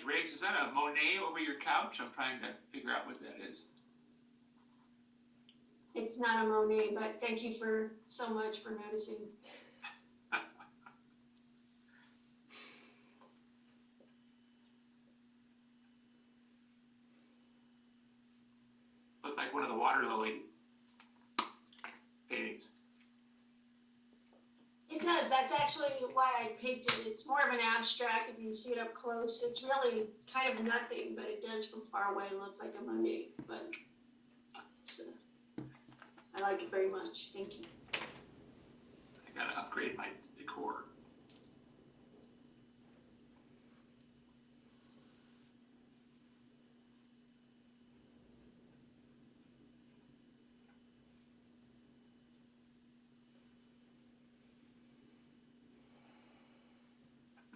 Riggs, is that a Monet over your couch? I'm trying to figure out what that is. It's not a Monet, but thank you so much for noticing. Looked like one of the water lily paintings. It does. That's actually why I picked it. It's more of an abstract if you see it up close. It's really kind of nothing, but it does from far away look like a Monet. But I like it very much. Thank you. I gotta upgrade my decor.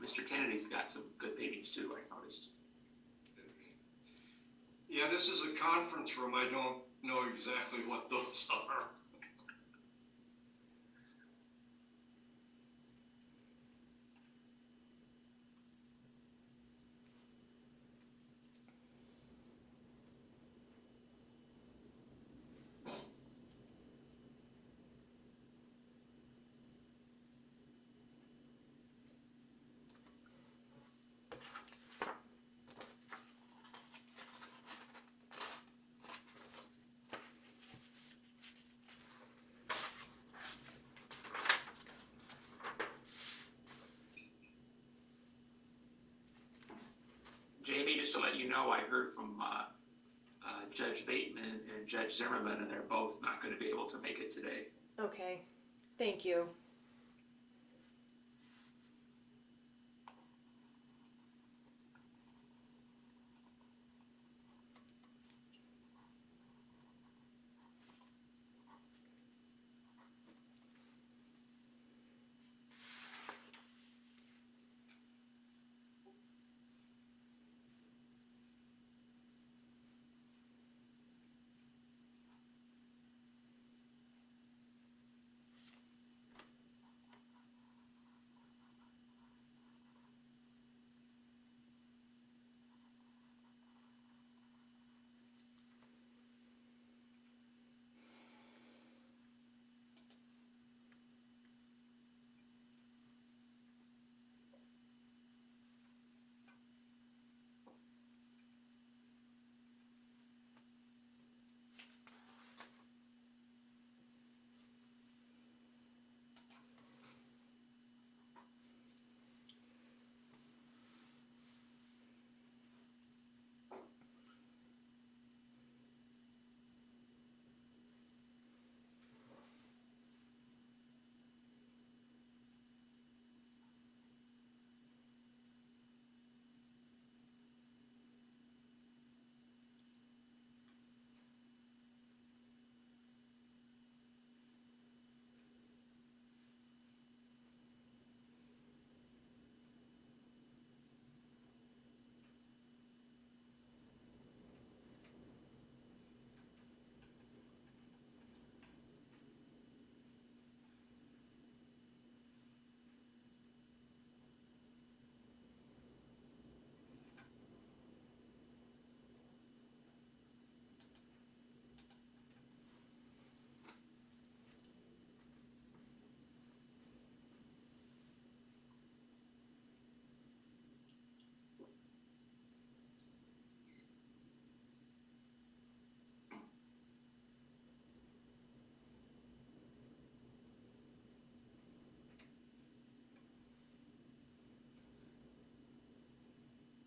Mr. Kennedy's got some good paintings too, I noticed. Yeah, this is a conference room. I don't know exactly what those are. Jamie, just to let you know, I heard from Judge Bateman and Judge Zimmerman, and they're both not going to be able to make it today. Okay, thank you.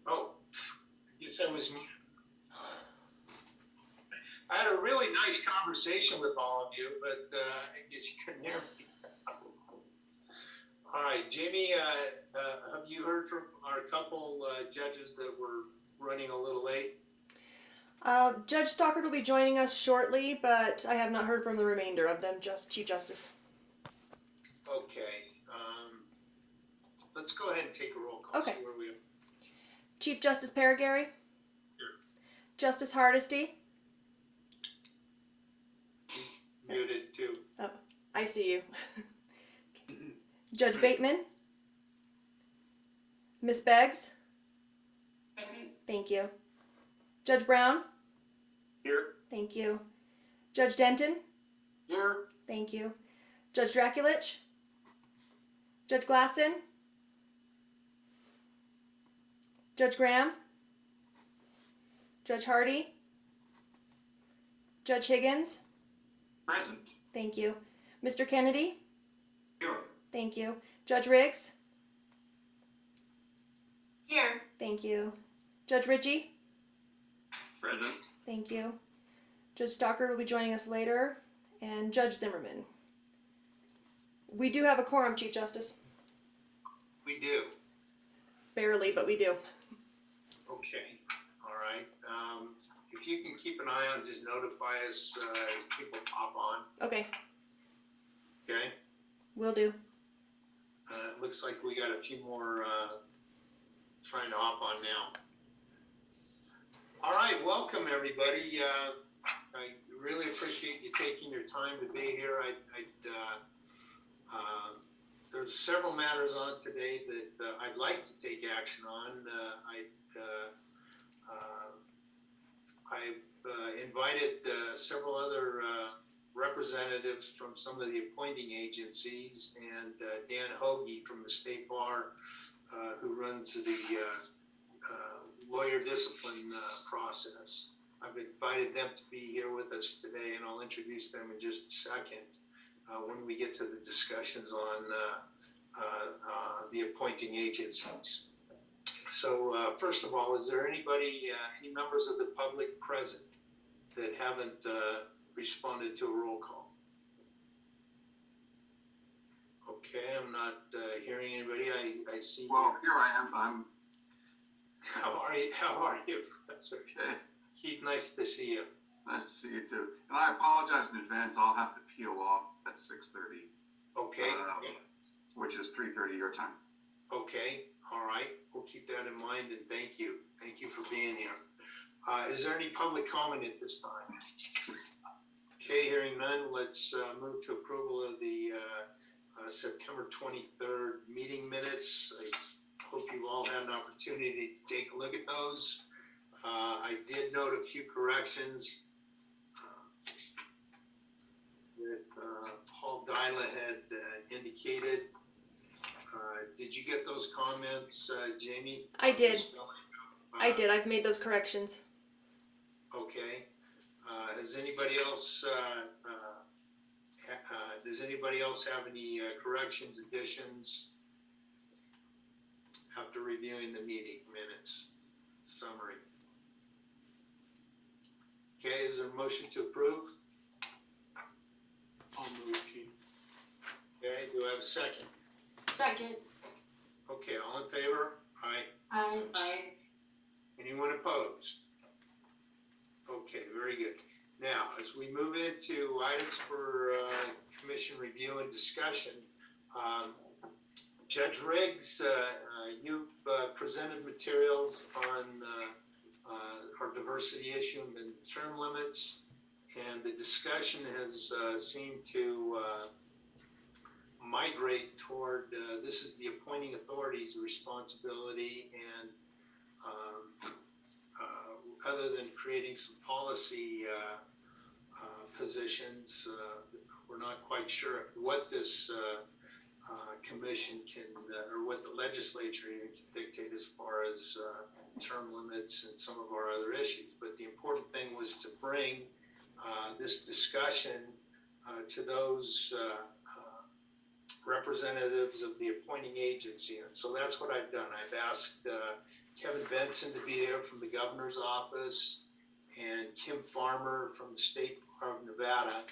Oh, I guess I was muted. I had a really nice conversation with all of you, but I guess you couldn't hear me. All right, Jamie, have you heard from our couple judges that were running a little late? Judge Stockard will be joining us shortly, but I have not heard from the remainder of them, just Chief Justice. Okay, let's go ahead and take a roll call. Okay. See where we are. Chief Justice Paragary? Here. Justice Hardesty? Muted too. Oh, I see you. Judge Bateman? Miss Beggs? Present. Thank you. Judge Brown? Here. Thank you. Judge Denton? Here. Thank you. Judge Draculich? Judge Glasson? Judge Graham? Judge Hardy? Judge Higgins? Present. Thank you. Mr. Kennedy? Here. Thank you. Judge Riggs? Here. Thank you. Judge Ritchie? Present. Thank you. Judge Stockard will be joining us later, and Judge Zimmerman. We do have a quorum, Chief Justice. We do. Barely, but we do. Okay, all right. If you can keep an eye on, just notify us if people pop on, Okay, okay? will do. It looks like we got a few more trying to hop on now. All right, welcome everybody. I really appreciate you taking your time to be here. There's several matters on today that I'd like to take action on. I've invited several other representatives from some of the appointing agencies and Dan Hoagie from the State Bar, who runs the lawyer discipline process. I've invited them to be here with us today, and I'll introduce them in just a second when we get to the discussions on the appointing agencies. So first of all, is there anybody, any members of the public present that haven't responded to a roll call? Okay, I'm not hearing anybody. I see. Well, here I am. How are you? How are you, Professor? Okay. Keith, nice to see you. Nice to see you too. And I apologize in advance. I'll have to peel off at 6:30. Okay. Which is 3:30 your time. Okay. All right. We'll keep that in mind, and thank you. Thank you for being here. Is there any public comment at this time? Okay, hearing none, let's move to approval of the September 23rd meeting minutes. I hope you all had an opportunity to take a look at those. I did note a few corrections that Paul Dyla had indicated. Did you get those comments, Jamie? I did. I did. I've made those corrections. Okay. Does anybody else have any corrections, additions after reviewing the meeting minutes summary? Okay, is there a motion to approve? I'll move, Keith. Okay, do I have a second? Second. Okay, all in favor? Aye. Aye. Anyone opposed? Okay, very good. Now, as we move into items for commission review and discussion, Judge Riggs, you've presented materials on our diversity issue and term limits, and the discussion has seemed to migrate toward this is the appointing authority's responsibility, and other than creating some policy positions, we're not quite sure what this commission can, or what the legislature even can dictate as far as term limits and some of our other issues. But the important thing was to bring this discussion to those representatives of the appointing agency. And so that's what I've done. I've asked Kevin Benson to be here from the governor's office and Kim Farmer from the State Bar of Nevada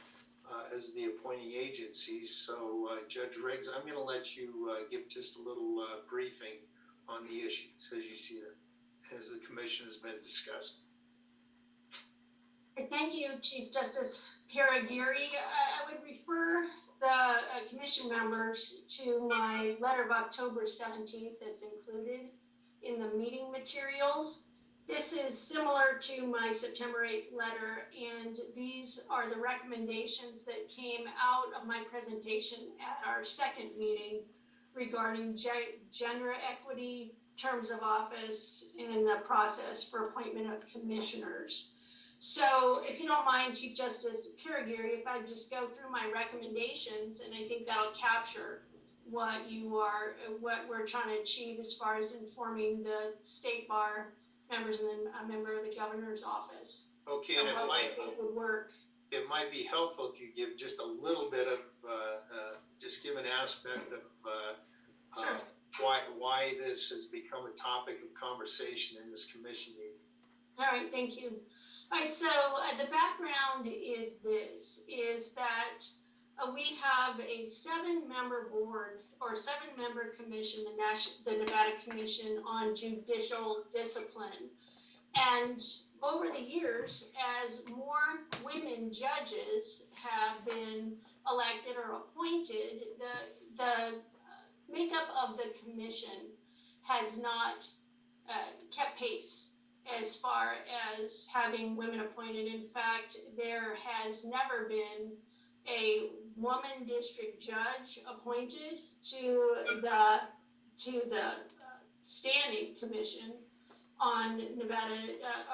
as the appointing agencies. So Judge Riggs, I'm going to let you give just a little briefing on the issues as you see them, as the commission has been discussing. Thank you, Chief Justice Paragieri. I would refer the commission members to my letter of October 17th that's included in the meeting materials. This is similar to my September 8th letter, and these are the recommendations that came out of my presentation at our second meeting regarding gender equity, terms of office in the process for appointment of commissioners. So if you don't mind, Chief Justice Piragiri, if I just go through my recommendations, and I think that'll capture what we're trying to achieve as far as informing the state bar members and then a member of the governor's office. Okay, and it would work. it might be helpful if you give just a little bit of, just give an aspect of, Sure. why this has become a topic of conversation in this commission meeting. All right, thank you. All right, so the background is that we have a 7-member board or 7-member commission, the Nevada Commission on Judicial Discipline. And over the years, as more women judges have been elected or appointed, the makeup of the commission has not kept pace as far as having women appointed. In fact, there has never been a woman district judge appointed to the standing commission on Nevada,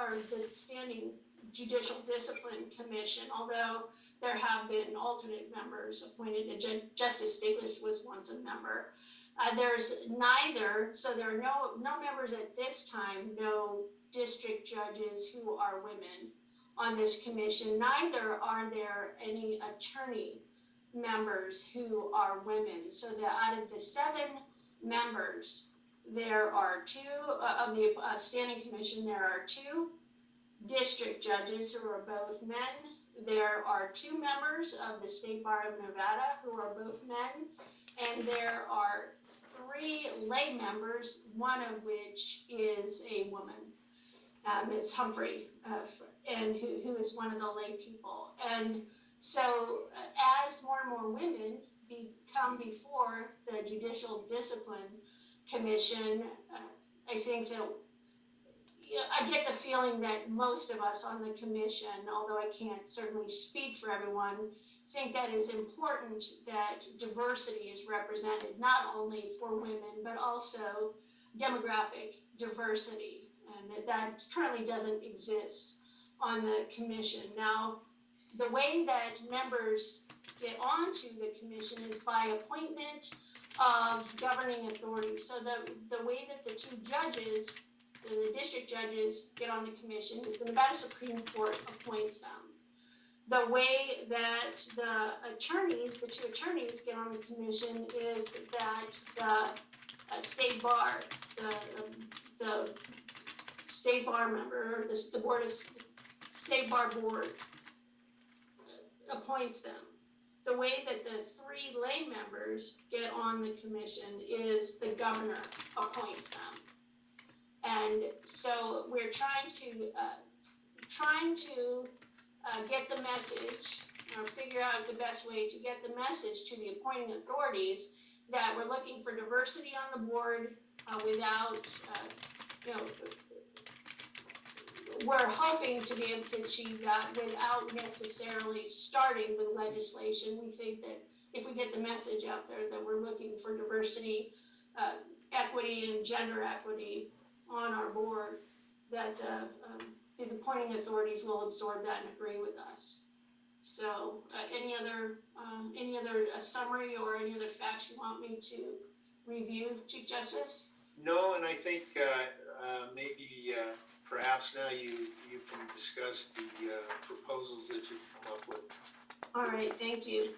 or the standing Judicial Discipline Commission, although there have been alternate members appointed, and Justice Stiglitz was once a member. There's neither, so there are no members at this time, no district judges who are women on this commission. Neither are there any attorney members who are women. So that out of the 7 members, there are 2 of the standing commission. There are 2 district judges who are both men. There are 2 members of the State Bar of Nevada who are both men, and there are 3 lay members, one of which is a woman, Ms. Humphrey, and who is one of the lay people. And so as more and more women come before the Judicial Discipline Commission, I think that I get the feeling that most of us on the commission, although I can't certainly speak for everyone, think that it's important that diversity is represented, not only for women, but also demographic diversity, and that currently doesn't exist on the commission. Now, the way that members get onto the commission is by appointment of governing authorities. So the way that the 2 judges, the district judges, get on the commission is the Nevada Supreme Court appoints them. The way that the 2 attorneys get on the commission is that the state bar, the state bar member, or the board of state bar board appoints them. The way that the 3 lay members get on the commission is the governor appoints them. And so we're trying to get the message, or figure out the best way to get the message to the appointing authorities that we're looking for diversity on the board without, we're hoping to be able to achieve that without necessarily starting with legislation. We think that if we get the message out there that we're looking for diversity, equity, and gender equity on our board, that the appointing authorities will absorb that and agree with us. So any other summary or any other facts you want me to review, Chief Justice? No, and I think maybe perhaps now you can discuss the proposals that you've come up with. All right, thank you.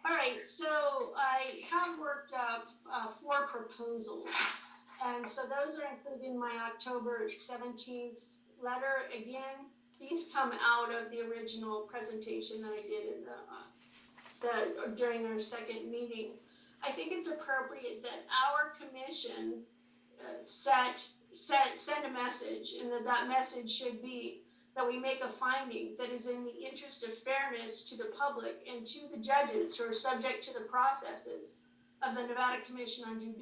All right, so I have worked up 4 proposals, and so those are included in my October 17th letter. Again, these come out of the original presentation that I did in during our second meeting. I think it's appropriate that our commission send a message, and that message should be that we make a finding that is in the interest of fairness to the public and to the judges who are subject to the processes of the Nevada Commission on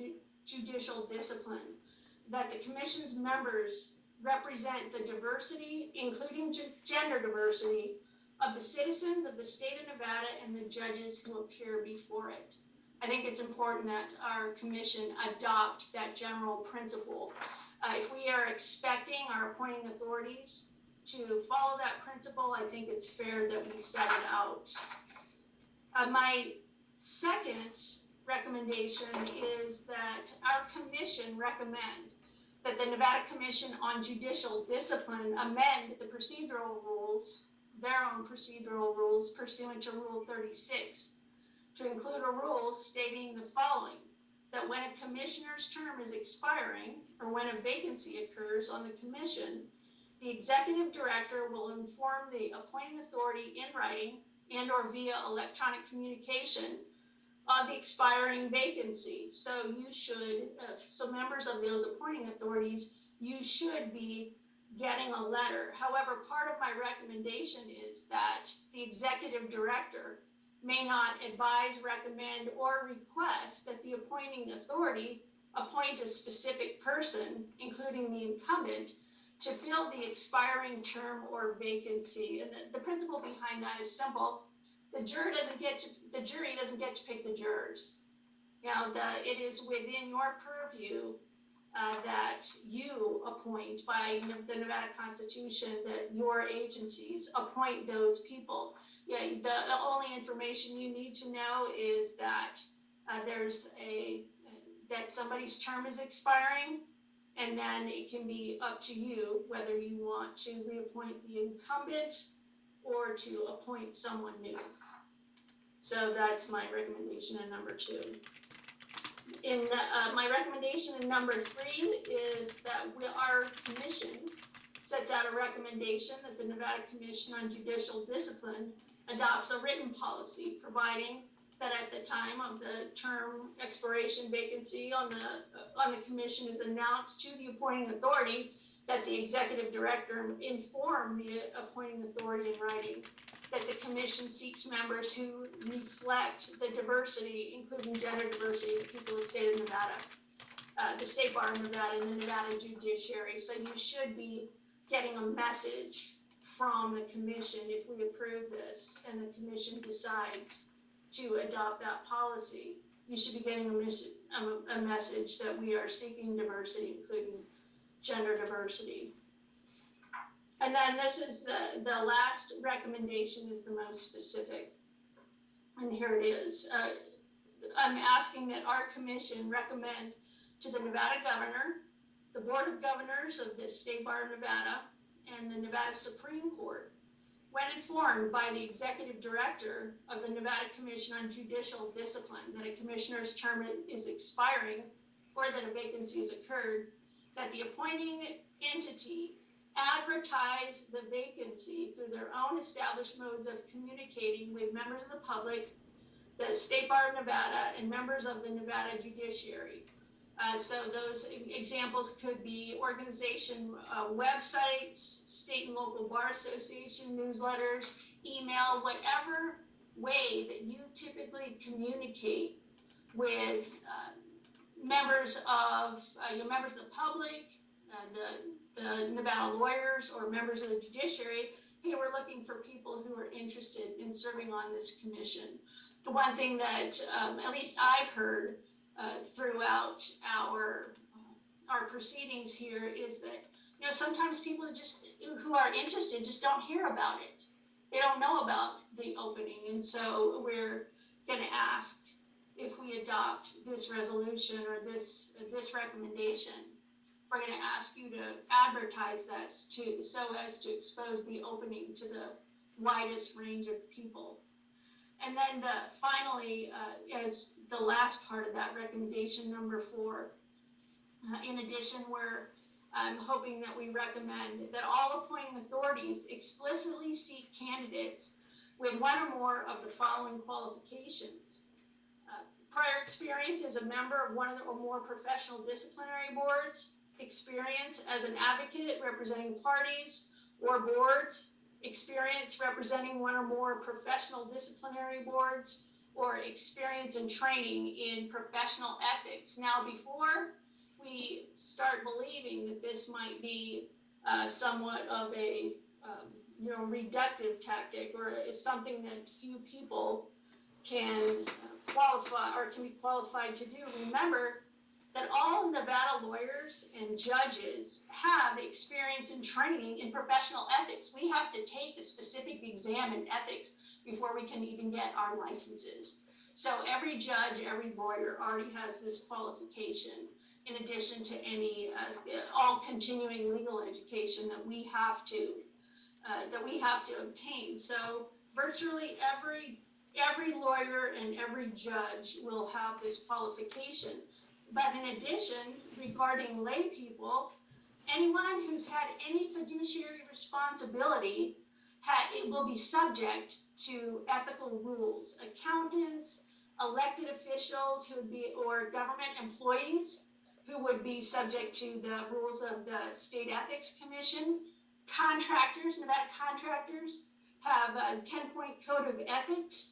Judicial Discipline, that the commission's members represent the diversity, including gender diversity, of the citizens of the state of Nevada and the judges who appear before it. I think it's important that our commission adopt that general principle. If we are expecting our appointing authorities to follow that principle, I think it's fair that we set it out. My second recommendation is that our commission recommend that the Nevada Commission on Judicial Discipline amend the procedural rules, their own procedural rules pursuant to Rule 36, to include a rule stating the following: that when a commissioner's term is expiring or when a vacancy occurs on the commission, the executive director will inform the appointing authority in writing and or via electronic communication of the expiring vacancy. So you should, so members of those appointing authorities, you should be getting a letter. However, part of my recommendation is that the executive director may not advise, recommend, or request that the appointing authority appoint a specific person, including the incumbent, to fill the expiring term or vacancy. And the principle behind that is simple. The jury doesn't get to pick the jurors. Now, it is within your purview that you appoint by the Nevada Constitution, that your agencies appoint those people. Yeah, the only information you need to know is that that somebody's term is expiring, and then it can be up to you whether you want to reappoint the incumbent or to appoint someone new. So that's my recommendation in number 2. In my recommendation in number 3 is that our commission sets out a recommendation that the Nevada Commission on Judicial Discipline adopts a written policy providing that at the time of the term expiration vacancy on the commission is announced to the appointing authority, that the executive director inform the appointing authority in writing that the commission seeks members who reflect the diversity, including gender diversity, of the people of the state of Nevada, the State Bar of Nevada, and the Nevada Judiciary. So you should be getting a message from the commission if we approve this and the commission decides to adopt that policy. You should be getting a message that we are seeking diversity, including gender diversity. And then this is the last recommendation is the most specific. And here it is. I'm asking that our commission recommend to the Nevada governor, the Board of Governors of the State Bar of Nevada, and the Nevada Supreme Court, when informed by the executive director of the Nevada Commission on Judicial Discipline that a commissioner's term is expiring or that a vacancy has occurred, that the appointing entity advertise the vacancy through their own established modes of communicating with members of the public, the State Bar of Nevada, and members of the Nevada Judiciary. So those examples could be organization websites, state and local bar association newsletters, email, whatever way that you typically communicate with members of the public, the Nevada lawyers, or members of the judiciary. Hey, we're looking for people who are interested in serving on this commission. The one thing that at least I've heard throughout our proceedings here is that sometimes people who are interested just don't hear about it. They don't know about the opening, and so we're going to ask if we adopt this resolution or this recommendation. We're going to ask you to advertise that so as to expose the opening to the widest range of people. And then finally, as the last part of that recommendation, number 4, in addition, I'm hoping that we recommend that all appointing authorities explicitly seek candidates with one or more of the following qualifications: prior experience as a member of one or more professional disciplinary boards, experience as an advocate representing parties or boards, experience representing one or more professional disciplinary boards, or experience and training in professional ethics. Now, before we start believing that this might be somewhat of a reductive tactic, or is something that few people can qualify or can be qualified to do. Remember that all Nevada lawyers and judges have experience and training in professional ethics. We have to take a specific exam in ethics before we can even get our licenses. So every judge, every lawyer already has this qualification, in addition to any all continuing legal education that we have to obtain. So virtually every lawyer and every judge will have this qualification. But in addition, regarding lay people, anyone who's had any fiduciary responsibility it will be subject to ethical rules. Accountants, elected officials who would be, or government employees who would be subject to the rules of the State Ethics Commission. Contractors, Nevada contractors, have a 10-point code of ethics.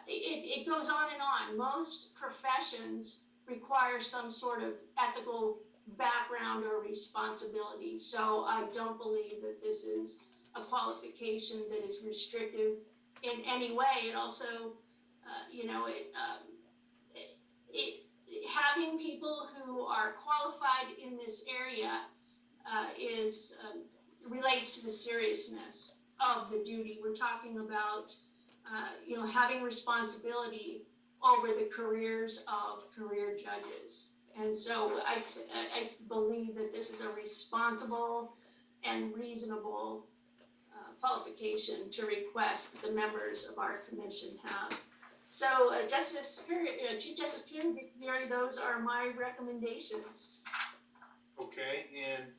It goes on and on. Most professions require some sort of ethical background or responsibility. So I don't believe that this is a qualification that is restrictive in any way. It also, having people who are qualified in this area relates to the seriousness of the duty. We're talking about, having responsibility over the careers of career judges. And so I believe that this is a responsible and reasonable qualification to request the members of our commission have. So Chief Justice Perry, those are my recommendations. Okay, and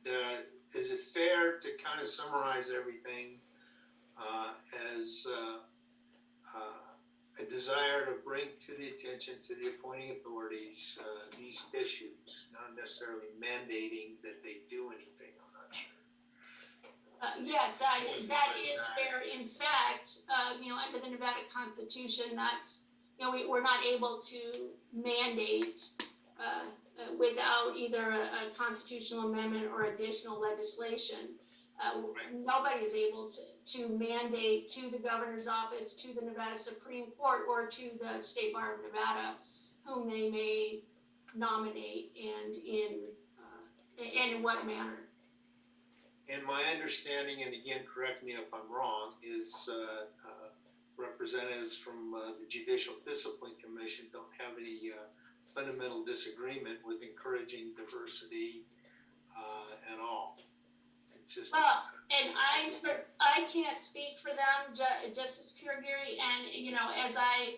is it fair to kind of summarize everything as a desire to bring to the attention to the appointing authorities these issues, not necessarily mandating that they do anything? I'm not sure. Yes, that is fair. In fact, under the Nevada Constitution, that's, we're not able to mandate without either a constitutional amendment or additional legislation. Nobody is able to mandate to the governor's office, to the Nevada Supreme Court, or to the State Bar of Nevada whom they may nominate and in what manner. And my understanding, and again, correct me if I'm wrong, is representatives from the Judicial Discipline Commission don't have any fundamental disagreement with encouraging diversity at all. It's just and I can't speak for them, Justice Purgary, and as I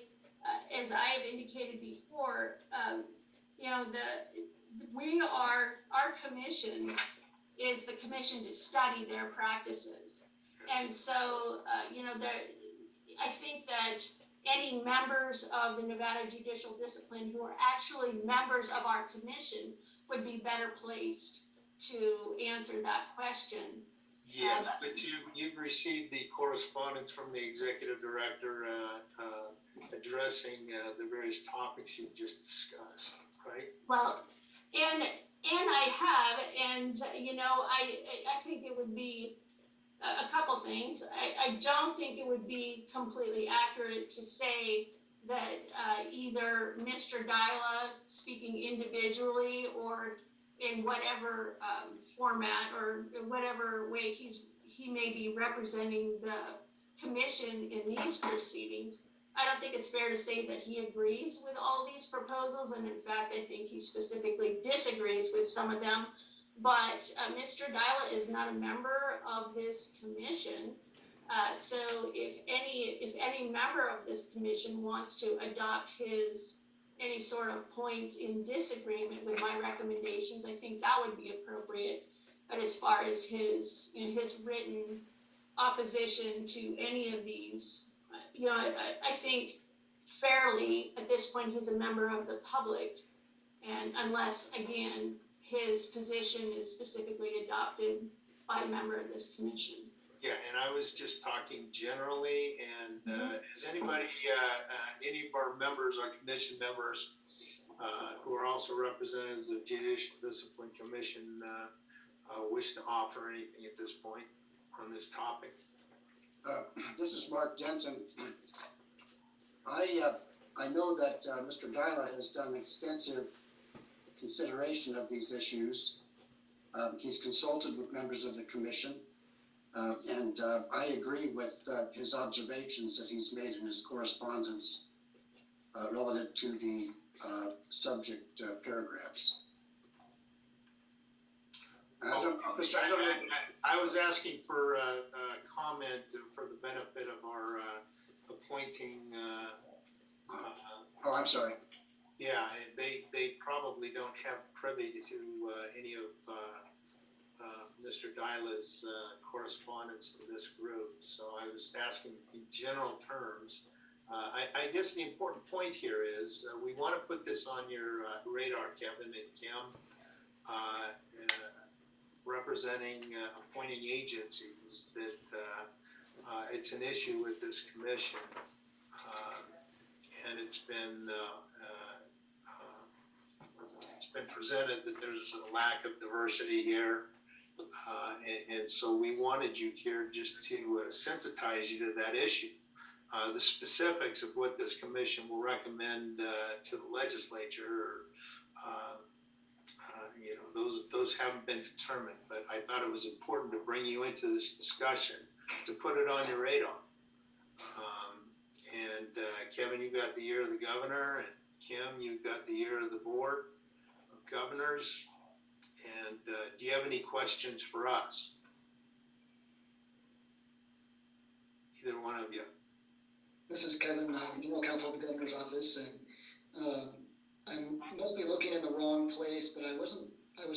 have indicated before, our commission is the commission to study their practices. And so, I think that any members of the Nevada Judicial Discipline who are actually members of our commission would be better placed to answer that question. Yes, but you've received the correspondence from the executive director addressing the various topics you've just discussed, right? Well, and I have, and I think it would be a couple things. I don't think it would be completely accurate to say that either Mr. Dyla, speaking individually or in whatever format or whatever way he may be representing the commission in these proceedings, I don't think it's fair to say that he agrees with all these proposals, and in fact, I think he specifically disagrees with some of them. But Mr. Dyla is not a member of this commission, so if any member of this commission wants to adopt any sort of points in disagreement with my recommendations, I think that would be appropriate. But as far as his written opposition to any of these, I think fairly at this point he's a member of the public, and unless again his position is specifically adopted by a member of this commission. Yeah, and I was just talking generally, and has anybody, any of our members, our commission members, who are also representatives of Judicial Discipline Commission, wish to offer anything at this point on this topic? This is Mark Jensen. I know that Mr. Dyla has done extensive consideration of these issues. He's consulted with members of the commission, and I agree with his observations that he's made in his correspondence relative to the subject paragraphs. I was asking for a comment for the benefit of our appointing. Oh, I'm sorry. Yeah, they probably don't have privy to any of Mr. Dyla's correspondence to this group. So I was asking in general terms. I guess the important point here is we want to put this on your radar, Kevin and Kim, representing appointing agencies, that it's an issue with this commission. And it's been presented that there's a lack of diversity here. And so we wanted you here just to sensitize you to that issue. The specifics of what this commission will recommend to the legislature, those haven't been determined. But I thought it was important to bring you into this discussion, to put it on your radar. Kevin, you got the ear of the governor, and Kim, you got the ear of the board of governors. And do you have any questions for us? Either one of you. This is Kevin, General Counsel of the Governor's Office, and I must be looking in the wrong place, but I was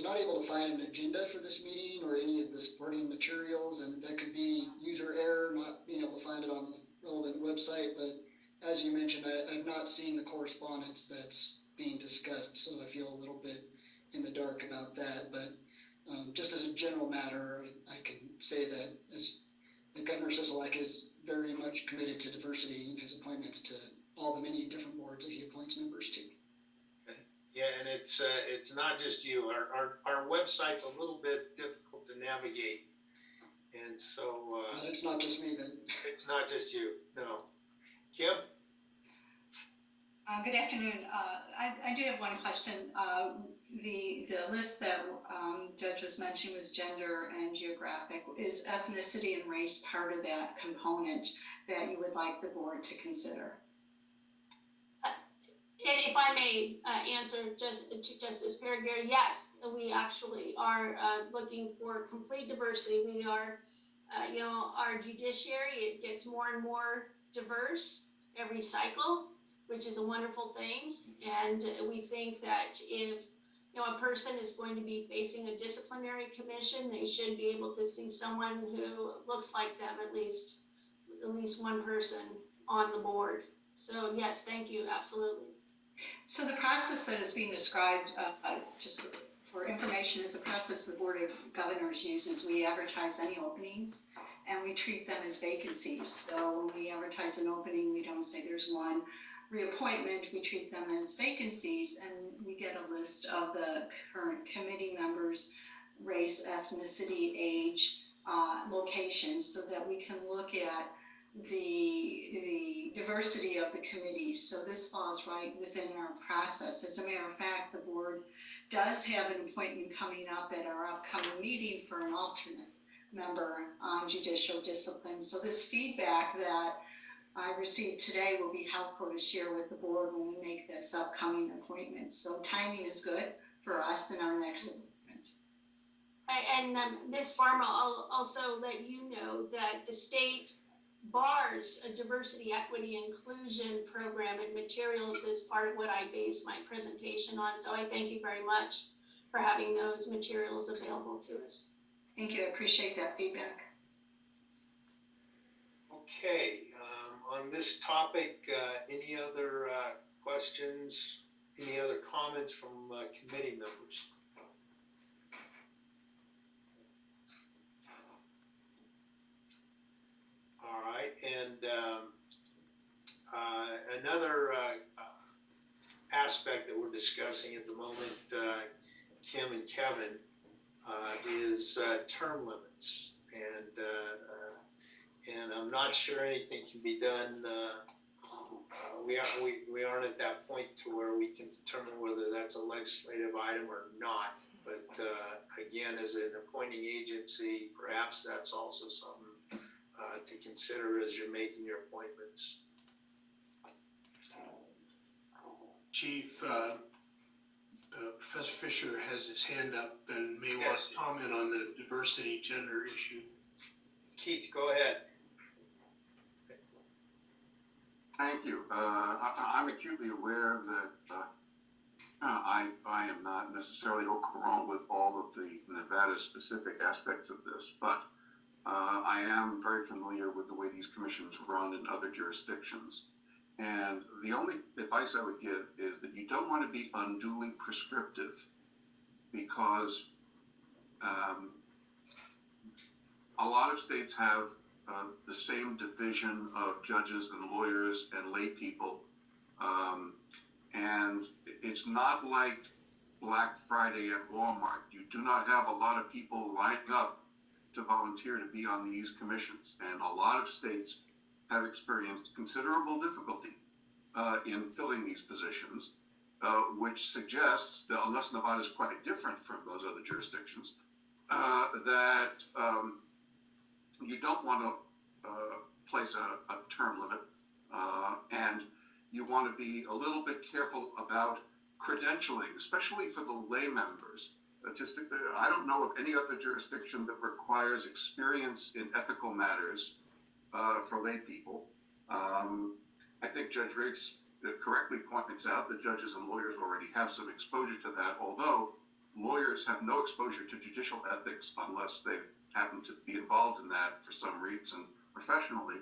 not able to find an agenda for this meeting or any of the supporting materials, and that could be user error, not being able to find it on the relevant website. But as you mentioned, I've not seen the correspondence that's being discussed, so I feel a little bit in the dark about that. But just as a general matter, I can say that as the Governor Sisolak is very much committed to diversity in his appointments to all the many different boards that he appoints members to. Okay. Yeah, and it's not just you. Our website's a little bit difficult to navigate, and so It's not just me then. it's not just you. No, Kim. Good afternoon. I do have one question. The list that Judge was mentioning was gender and geographic. Is ethnicity and race part of that component that you would like the board to consider? And if I may answer Justice Perigere, yes, we actually are looking for complete diversity. We are, our judiciary, it gets more and more diverse every cycle, which is a wonderful thing. And we think that if a person is going to be facing a disciplinary commission, they should be able to see someone who looks like them, at least one person on the board. So yes, thank you, absolutely. So the process that is being described, just for information, is the process the Board of Governors uses. We advertise any openings and we treat them as vacancies. So when we advertise an opening, we don't say there's one reappointment, we treat them as vacancies, and we get a list of the current committee members, race, ethnicity, age, location, so that we can look at the diversity of the committee. So this falls right within our process. As a matter of fact, the board does have an appointment coming up at our upcoming meeting for an alternate member on judicial discipline. So this feedback that I received today will be helpful to share with the board when we make this upcoming appointment. So timing is good for us in our next appointment. And Ms. Farmer, I'll also let you know that the state bars a diversity, equity, inclusion program and materials as part of what I base my presentation on. So I thank you very much for having those materials available to us. Thank you, I appreciate that feedback. Okay, on this topic, any other questions, any other comments from committee members? All right, and another aspect that we're discussing at the moment, Kim and Kevin, is term limits. And I'm not sure anything can be done we aren't at that point to where we can determine whether that's a legislative item or not. But again, as an appointing agency, perhaps that's also something to consider as you're making your appointments. Chief, Professor Fisher has his hand up and may want Yes. to comment on the diversity gender issue. Keith, go ahead. Thank you. I'm acutely aware that I am not necessarily au courant with all of the Nevada-specific aspects of this, but I am very familiar with the way these commissions run in other jurisdictions. And the only advice I would give is that you don't want to be unduly prescriptive, because a lot of states have the same division of judges and lawyers and lay people. And it's not like Black Friday at Walmart. You do not have a lot of people lining up to volunteer to be on these commissions. And a lot of states have experienced considerable difficulty in filling these positions, which suggests that, unless Nevada is quite different from those other jurisdictions, that you don't want to place a term limit, and you want to be a little bit careful about credentialing, especially for the lay members. I don't know of any other jurisdiction that requires experience in ethical matters for lay people. I think Judge Riggs correctly points out that judges and lawyers already have some exposure to that, although lawyers have no exposure to judicial ethics unless they happen to be involved in that for some reason professionally,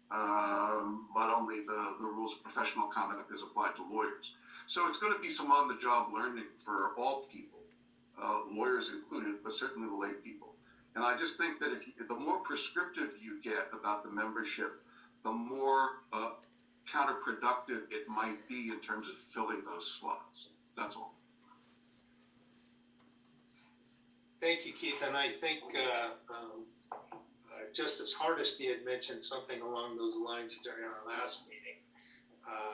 but only the rules of professional conduct is applied to lawyers. So it's going to be some on-the-job learning for all people, lawyers included, but certainly the lay people. And I just think that the more prescriptive you get about the membership, the more counterproductive it might be in terms of filling those slots. That's all. Thank you, Keith. And I think Justice Hardesty had mentioned something along those lines during our last meeting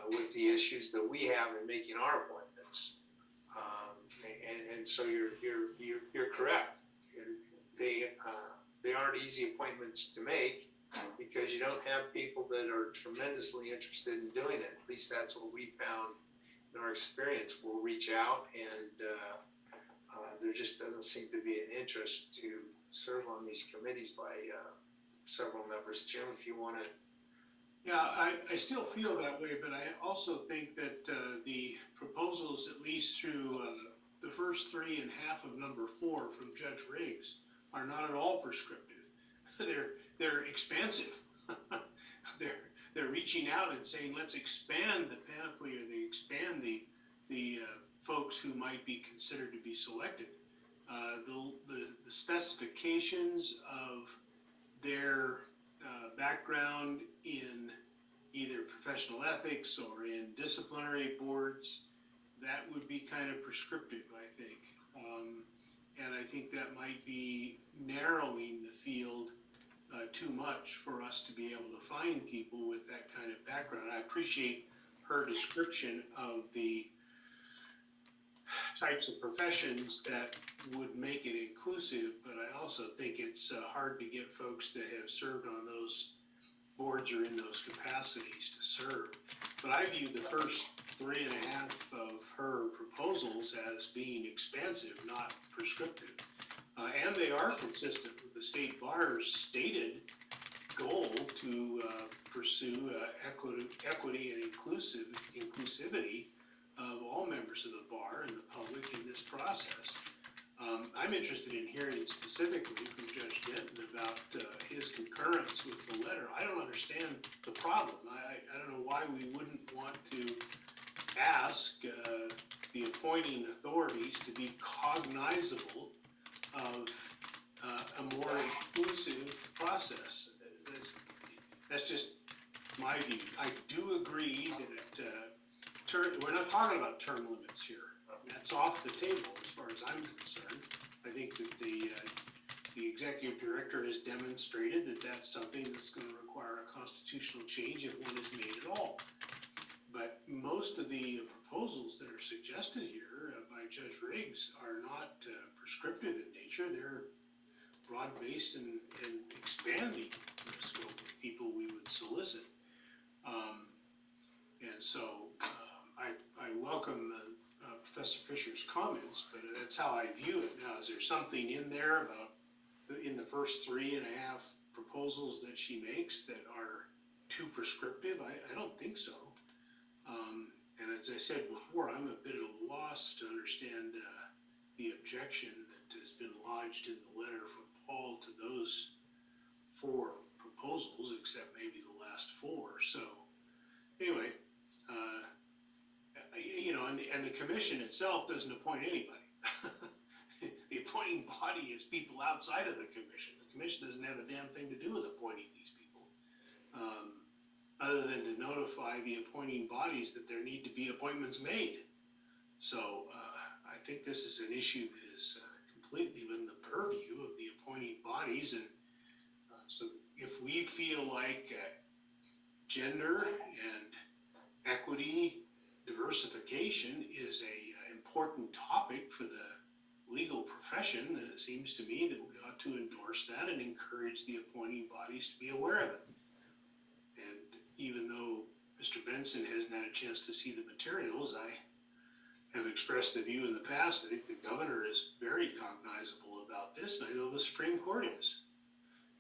with the issues that we have in making our appointments. And so you're correct. They aren't easy appointments to make because you don't have people that are tremendously interested in doing it. At least that's what we found in our experience. We'll reach out, and there just doesn't seem to be an interest to serve on these committees by several members. Jim, if you want to. Yeah, I still feel that way, but I also think that the proposals, at least through the first three and half of number 4 from Judge Riggs, are not at all prescriptive. They're expansive. they're reaching out and saying, let's expand the panoply, or they expand the folks who might be considered to be selected. The specifications of their background in either professional ethics or in disciplinary boards, that would be kind of prescriptive, I think. And I think that might be narrowing the field too much for us to be able to find people with that kind of background. I appreciate her description of the types of professions that would make it inclusive, but I also think it's hard to get folks that have served on those boards or in those capacities to serve. But I view the first 3.5 of her proposals as being expansive, not prescriptive. And they are consistent with the state bar's stated goal to pursue equity and inclusivity of all members of the bar and the public in this process. I'm interested in hearing specifically from Judge Denton about his concurrence with the letter. I don't understand the problem. I don't know why we wouldn't want to ask the appointing authorities to be cognizable of a more inclusive process. That's just my view. I do agree that we're not talking about term limits here. That's off the table as far as I'm concerned. I think that the executive director has demonstrated that that's something that's going to require a constitutional change if one is made at all. But most of the proposals that are suggested here by Judge Riggs are not prescriptive in nature. They're broad-based and expanding the scope of people we would solicit. And so I welcome Professor Fisher's comments, but that's how I view it. Now, is there something in there about in the first 3.5 proposals that she makes that are too prescriptive? I don't think so. And as I said before, I'm a bit at a loss to understand the objection that has been lodged in the letter from Paul to those 4 proposals, except maybe the last 4. So anyway, and the commission itself doesn't appoint anybody. The appointing body is people outside of the commission. The commission doesn't have a damn thing to do with appointing these people, other than to notify the appointing bodies that there need to be appointments made. So I think this is an issue that is completely within the purview of the appointing bodies. And so if we feel like gender and equity, diversification is a important topic for the legal profession, then it seems to me that we ought to endorse that and encourage the appointing bodies to be aware of it. And even though Mr. Benson hasn't had a chance to see the materials, I have expressed the view in the past. I think the governor is very cognizable about this, and I know the Supreme Court is.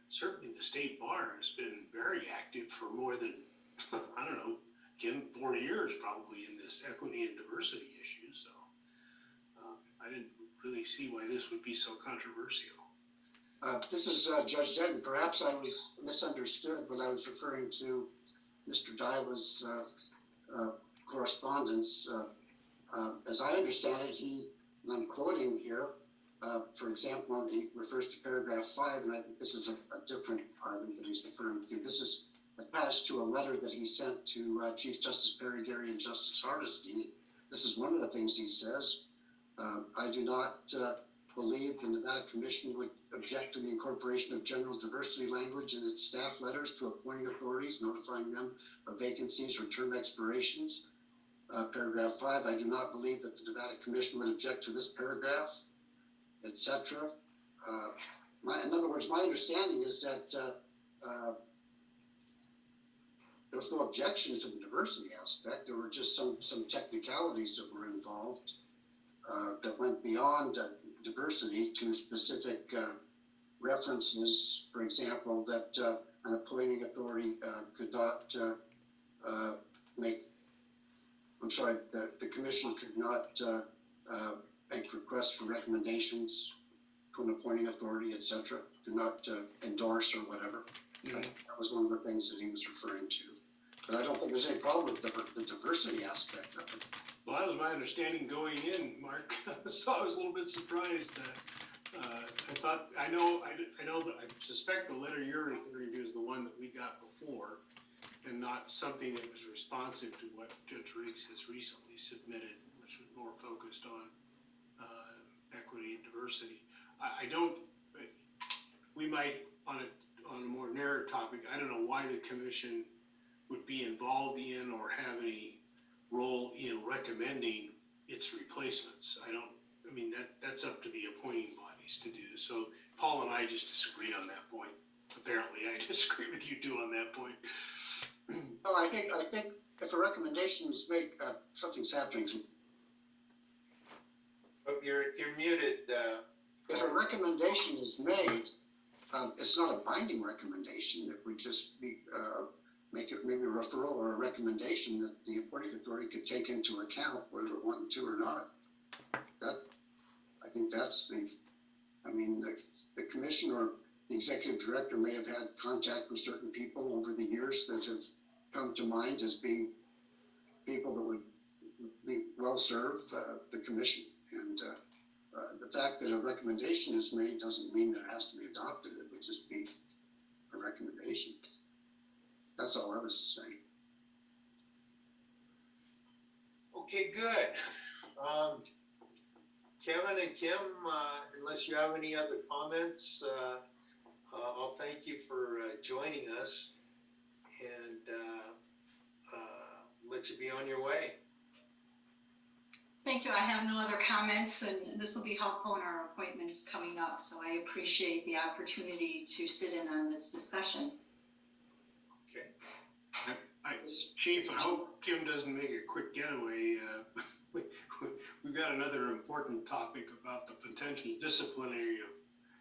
Certainly the state bar has been very active for more than, I don't know, Kim, 4 years probably in this equity and diversity issue. So I didn't really see why this would be so controversial. This is Judge Denton. Perhaps I was misunderstood when I was referring to Mr. Dyla's correspondence. As I understand it, and I'm quoting here, for example, he refers to paragraph 5, and I think this is a different item that he's referring to. This is attached to a letter that he sent to Chief Justice Perry Gary and Justice Hardesty. This is one of the things he says. I do not believe the Nevada Commission would object to the incorporation of general diversity language in its staff letters to appointing authorities, notifying them of vacancies or term expirations. Paragraph 5, I do not believe that the Nevada Commission would object to this paragraph, etc. In other words, my understanding is that there was no objections to the diversity aspect. There were just some technicalities that were involved that went beyond diversity to specific references. For example, that an appointing authority could not the commission could not make requests for recommendations to an appointing authority, etc. Could not endorse or whatever. Mm-hmm. That was one of the things that he was referring to. But I don't think there's any problem with the diversity aspect of it. Well, that was my understanding going in, Mark. So I was a little bit surprised. I suspect the letter you're referring to is the one that we got before, and not something that was responsive to what Judge Riggs has recently submitted, which was more focused on equity and diversity. We might, on a more narrow topic, I don't know why the commission would be involved in or have any role in recommending its replacements. That's up to the appointing bodies to do. So Paul and I just disagree on that point. Apparently, I disagree with you too on that point. No, I think if a recommendation is made, something's happening. Oh, you're muted. If a recommendation is made, it's not a binding recommendation. It would just be make it maybe a referral or a recommendation that the appointing authority could take into account, whether it wanted to or not. I think that's the commission or the executive director may have had contact with certain people over the years that have come to mind as being people that would be well serve the commission. And the fact that a recommendation is made doesn't mean that it has to be adopted. It would just be a recommendation. That's all I was saying. Okay, good. Kevin and Kim, unless you have any other comments, I'll thank you for joining us. And let you be on your way. Thank you. I have no other comments, and this will be helpful in our appointments coming up. So I appreciate the opportunity to sit in on this discussion. Okay. Chief, I hope Kim doesn't make a quick getaway. We've got another important topic about the potential discipline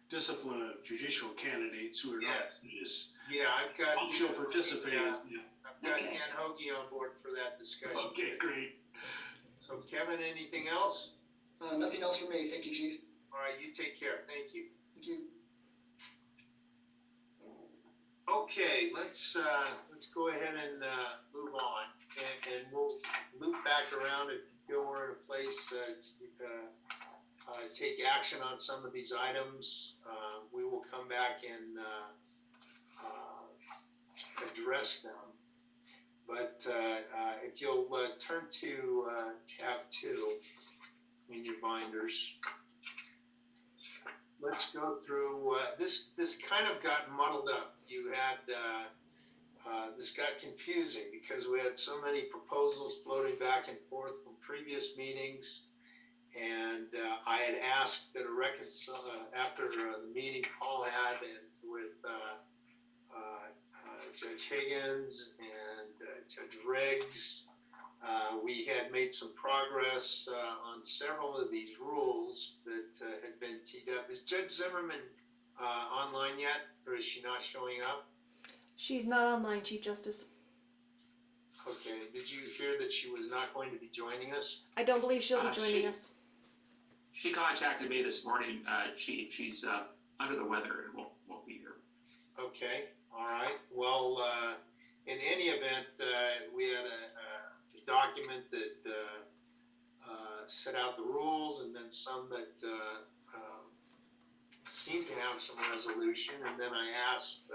of judicial candidates who are not this. Yeah, I've got. She'll participate. Yeah. I've got Dan Hoagie on board for that discussion. Okay, great. So Kevin, anything else? Nothing else for me. Thank you, Chief. All right, you take care. Thank you. Thank you. Okay, let's go ahead and move on, and we'll loop back around if you feel we're in a place to take action on some of these items. We will come back and address them. But if you'll turn to tab 2 in your binders, let's go through this. This kind of got muddled up. You had this got confusing because we had so many proposals floating back and forth from previous meetings, and I had asked that a after the meeting Paul had and with Judge Higgins and Judge Riggs, we had made some progress on several of these rules that had been teed up. Is Judge Zimmerman online yet, or is she not showing up? She's not online, Chief Justice. Okay, did you hear that she was not going to be joining us? I don't believe she'll be joining us. She contacted me this morning. She's under the weather and won't be here. Okay, all right. Well, in any event, we had a document that set out the rules, and then some that seemed to have some resolution. And then I asked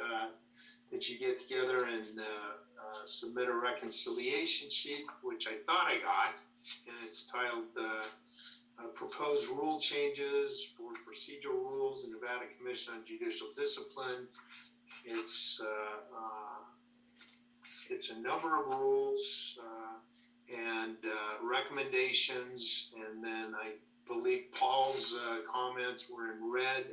that you get together and submit a reconciliation sheet, which I thought I got, and it's titled Proposed Rule Changes for Procedural Rules in Nevada Commission on Judicial Discipline. It's a number of rules and recommendations, and then I believe Paul's comments were in red,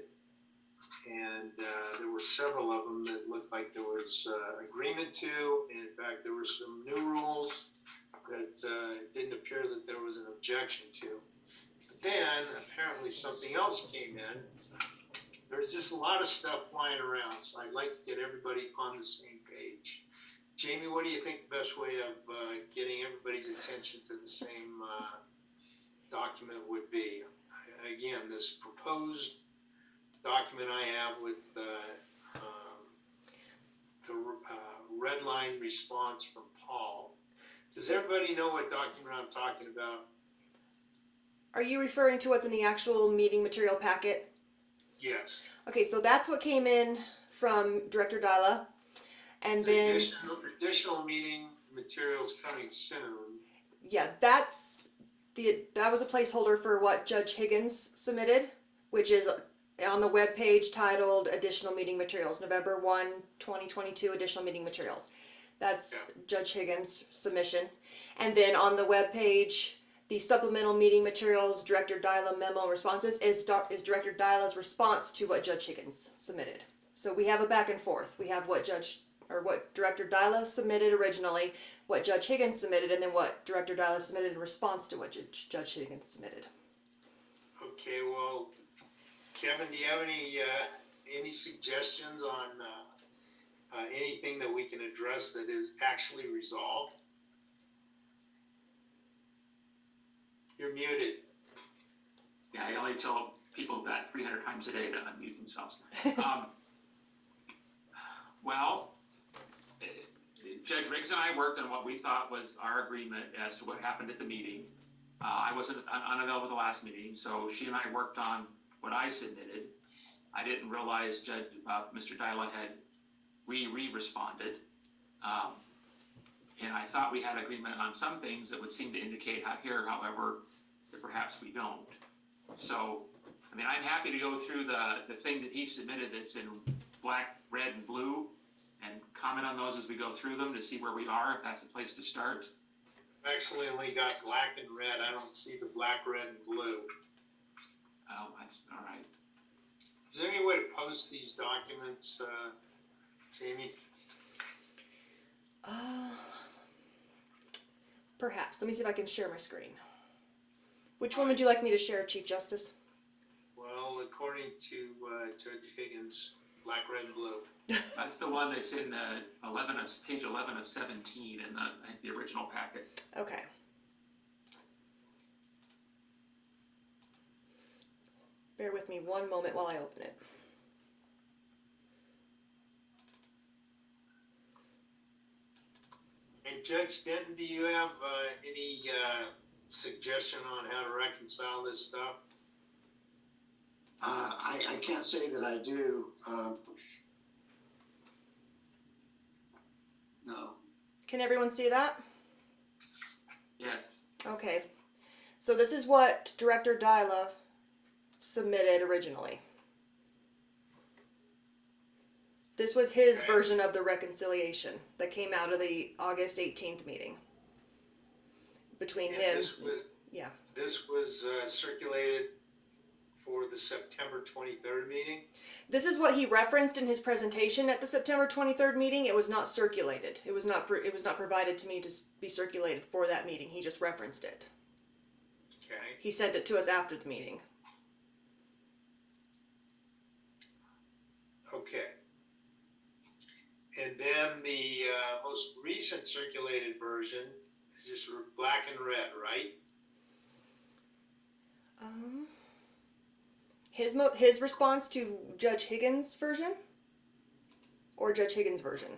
and there were several of them that looked like there was agreement to. In fact, there were some new rules that didn't appear that there was an objection to. But then apparently something else came in. There's just a lot of stuff flying around, so I'd like to get everybody on the same page. Jamie, what do you think the best way of getting everybody's attention to the same document would be? Again, this proposed document I have with the red line response from Paul. Does everybody know what document I'm talking about? Are you referring to what's in the actual meeting material packet? Yes. Okay, so that's what came in from Director Dyla. And then Additional meeting materials coming soon. yeah, that was a placeholder for what Judge Higgins submitted, which is on the web page titled Additional Meeting Materials, November 1, 2022 Additional Meeting Materials. That's Judge Higgins' submission. And then on the web page, the supplemental meeting materials, Director Dyla memo and responses is Director Dyla's response to what Judge Higgins submitted. So we have a back and forth. We have what Director Dyla submitted originally, what Judge Higgins submitted, and then what Director Dyla submitted in response to what Judge Higgins submitted. Okay, well, Kevin, do you have any suggestions on anything that we can address that is actually resolved? You're muted. Yeah, I only tell people that 300 times a day to unmute themselves. Well, Judge Riggs and I worked on what we thought was our agreement as to what happened at the meeting. I wasn't unavailable at the last meeting, so she and I worked on what I submitted. I didn't realize Mr. Dyla had re-responded. And I thought we had agreement on some things that would seem to indicate here, however, that perhaps we don't. So, I mean, I'm happy to go through the thing that he submitted that's in black, red, and blue, and comment on those as we go through them to see where we are, if that's a place to start. actually only got black and red. I don't see the black, red, and blue. Oh, that's, all right. Is there any way to post these documents, Jamie? Perhaps. Let me see if I can share my screen. Which one would you like me to share, Chief Justice? Well, according to Judge Higgins, black, red, and blue. That's the one that's in page 11 of 17 in the original packet. Okay. Bear with me one moment while I open it. And Judge Denton, do you have any suggestion on how to reconcile this stuff? I can't say that I do. No. Can everyone see that? Yes. Okay. So this is what Director Dyla submitted originally. This was his version of the reconciliation that came out of the August 18th meeting between him. This was circulated for the September 23rd meeting. This is what he referenced in his presentation at the September 23rd meeting. It was not circulated. It was not provided to me to be circulated for that meeting. He just referenced it. Okay. He sent it to us after the meeting. Okay. And then the most recent circulated version is just black and red, right? His response to Judge Higgins' version, or Judge Higgins' version?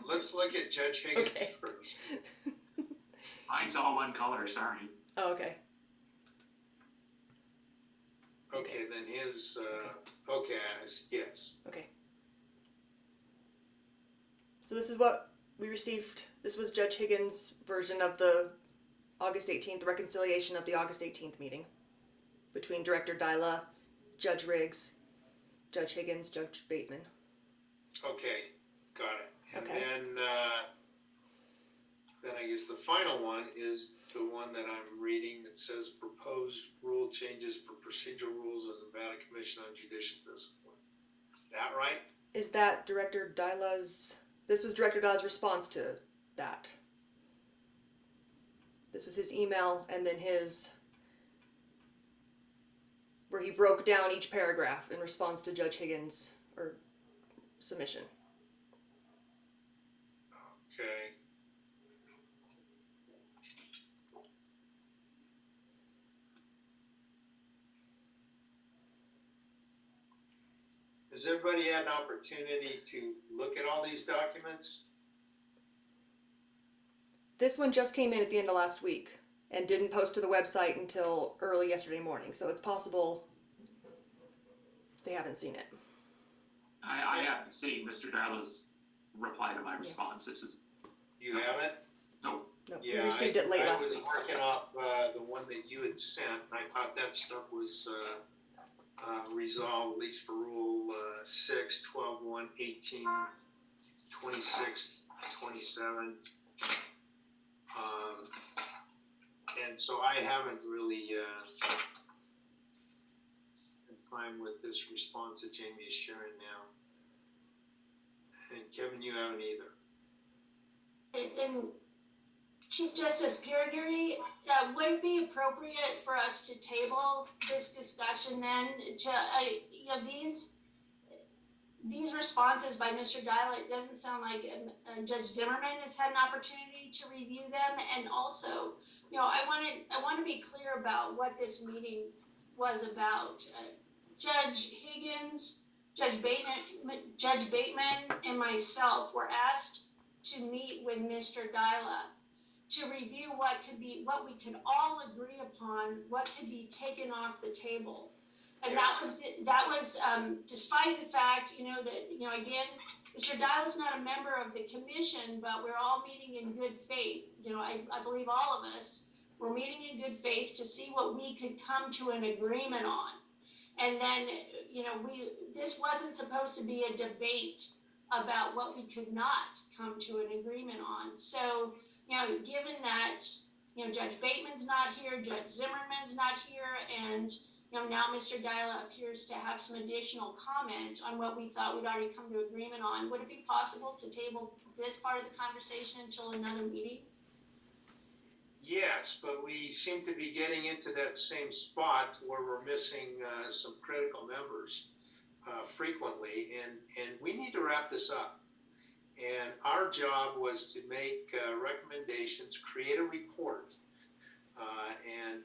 Let's look at Judge Higgins Okay. first. Mine's all one color, sorry. Oh, okay. Okay, then his, okay, yes. Okay. So this is what we received. This was Judge Higgins' version of the August 18th reconciliation of the August 18th meeting between Director Dyla, Judge Riggs, Judge Higgins, Judge Bateman. Okay, got it. And Okay. then I guess the final one is the one that I'm reading that says proposed rule changes for procedural rules of the Nevada Commission on Judicial Discipline. Is that right? Is that Director Dyla's? This was Director Dyla's response to that. This was his email and then where he broke down each paragraph in response to Judge Higgins' submission. Okay. Has everybody had an opportunity to look at all these documents? This one just came in at the end of last week and didn't post to the website until early yesterday morning, so it's possible they haven't seen it. I haven't seen Mr. Dyla's reply to my response. This is, You haven't? nope. No, Yeah, we received it late last week. I was working off the one that you had sent, and I thought that stuff was resolved, at least for Rule 6, 12, 18, 26, 27. And so I haven't really been fine with this response that Jamie is sharing now. And Kevin, you haven't either. And Chief Justice Piragiri, would it be appropriate for us to table this discussion then to, these responses by Mr. Dyla, it doesn't sound like Judge Zimmerman has had an opportunity to review them. And also, I want to be clear about what this meeting was about. Judge Higgins, Judge Bateman, and myself were asked to meet with Mr. Dyla to review what we could all agree upon, what could be taken off the table. And that was despite the fact, that, again, Mr. Dyla's not a member of the commission, but we're all meeting in good faith. I believe all of us were meeting in good faith to see what we could come to an agreement on. And then, this wasn't supposed to be a debate about what we could not come to an agreement on. So, given that, Judge Bateman's not here, Judge Zimmerman's not here, and, now Mr. Dyla appears to have some additional comment on what we thought we'd already come to agreement on, would it be possible to table this part of the conversation until another meeting? Yes, but we seem to be getting into that same spot where we're missing some critical members frequently, and we need to wrap this up. And our job was to make recommendations, create a report, and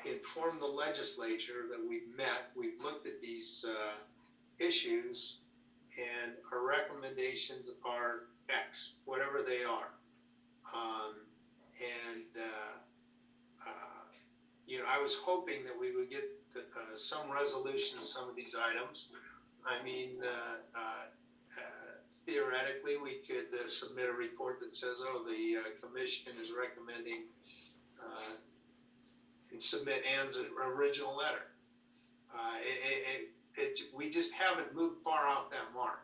inform the legislature that we've met, we've looked at these issues, and our recommendations are X, whatever they are. I was hoping that we would get some resolution to some of these items. I mean, theoretically, we could submit a report that says, oh, the commission is recommending and submit Ann's original letter. We just haven't moved far off that mark.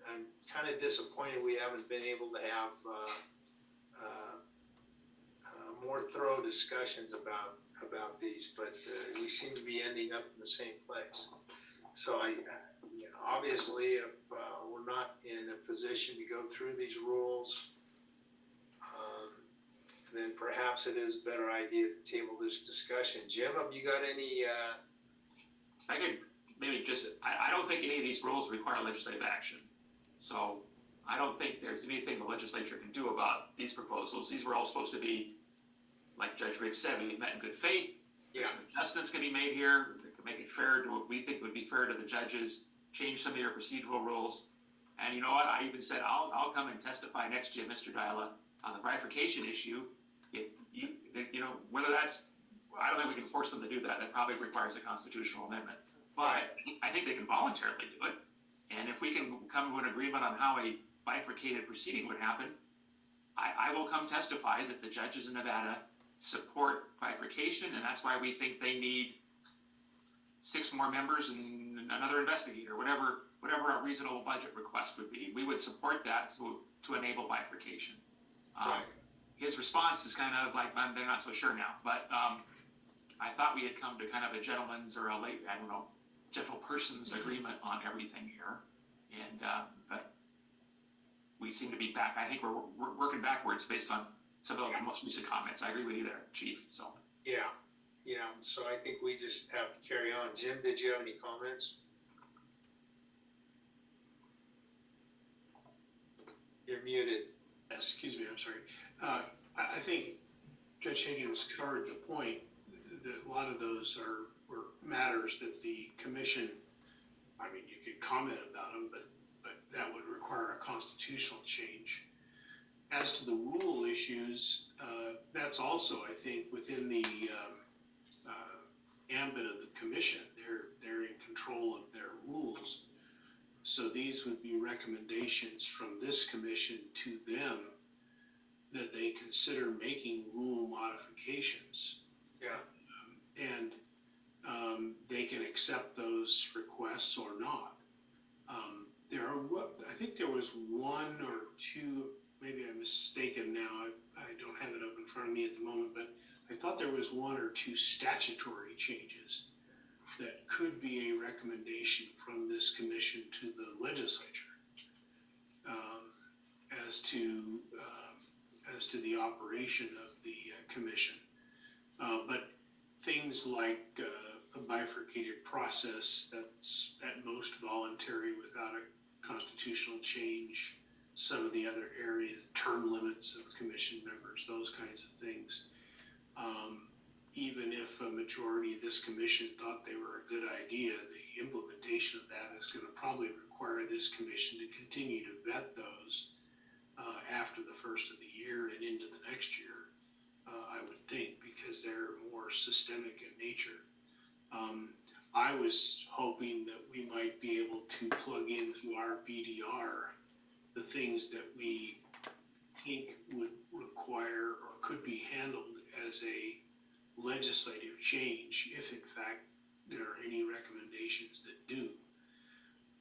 I'm kind of disappointed we haven't been able to have more thorough discussions about these, but we seem to be ending up in the same place. So obviously, if we're not in a position to go through these rules, then perhaps it is a better idea to table this discussion. Jim, have you got any? I could maybe I don't think any of these rules require legislative action. So I don't think there's anything the legislature can do about these proposals. These were all supposed to be, like Judge Riggs said, we met in good faith. Yeah. Some adjustments can be made here that can make it fair to what we think would be fair to the judges, change some of your procedural rules. And you know what? I even said, I'll come and testify next year, Mr. Dyla, on the bifurcation issue. Whether that's, I don't think we can force them to do that. That probably requires a constitutional amendment. But I think they can voluntarily do it. And if we can come to an agreement on how a bifurcated proceeding would happen, I will come testify that the judges in Nevada support bifurcation, and that's why we think they need 6 more members and another investigator, whatever our reasonable budget request would be. We would support that to enable bifurcation. Right. His response is kind of like, they're not so sure now, but I thought we had come to kind of a gentleman's or gentle person's agreement on everything here, and but we seem to be back. I think we're working backwards based on some of the most recent comments. I agree with you there, Chief. So Yeah. So I think we just have to carry on. Jim, did you have any comments? You're muted. Excuse me, I'm sorry. I think Judge Higgins covered the point that a lot of those were matters that the commission, you could comment about them, but that would require a constitutional change. As to the rule issues, that's also, I think, within the ambit of the commission. They're in control of their rules. So these would be recommendations from this commission to them that they consider making rule modifications. Yeah. And they can accept those requests or not. I think there was 1 or 2, maybe I'm mistaken now, I don't have it up in front of me at the moment, but I thought there was 1 or 2 statutory changes that could be a recommendation from this commission to the legislature as to the operation of the commission. But things like a bifurcated process that's at most voluntary without a constitutional change, some of the other areas, term limits of commission members, those kinds of things. Even if a majority of this commission thought they were a good idea, the implementation of that is going to probably require this commission to continue to vet those after the first of the year and into the next year, I would think, because they're more systemic in nature. I was hoping that we might be able to plug into our BDR the things that we think would require or could be handled as a legislative change if in fact there are any recommendations that do.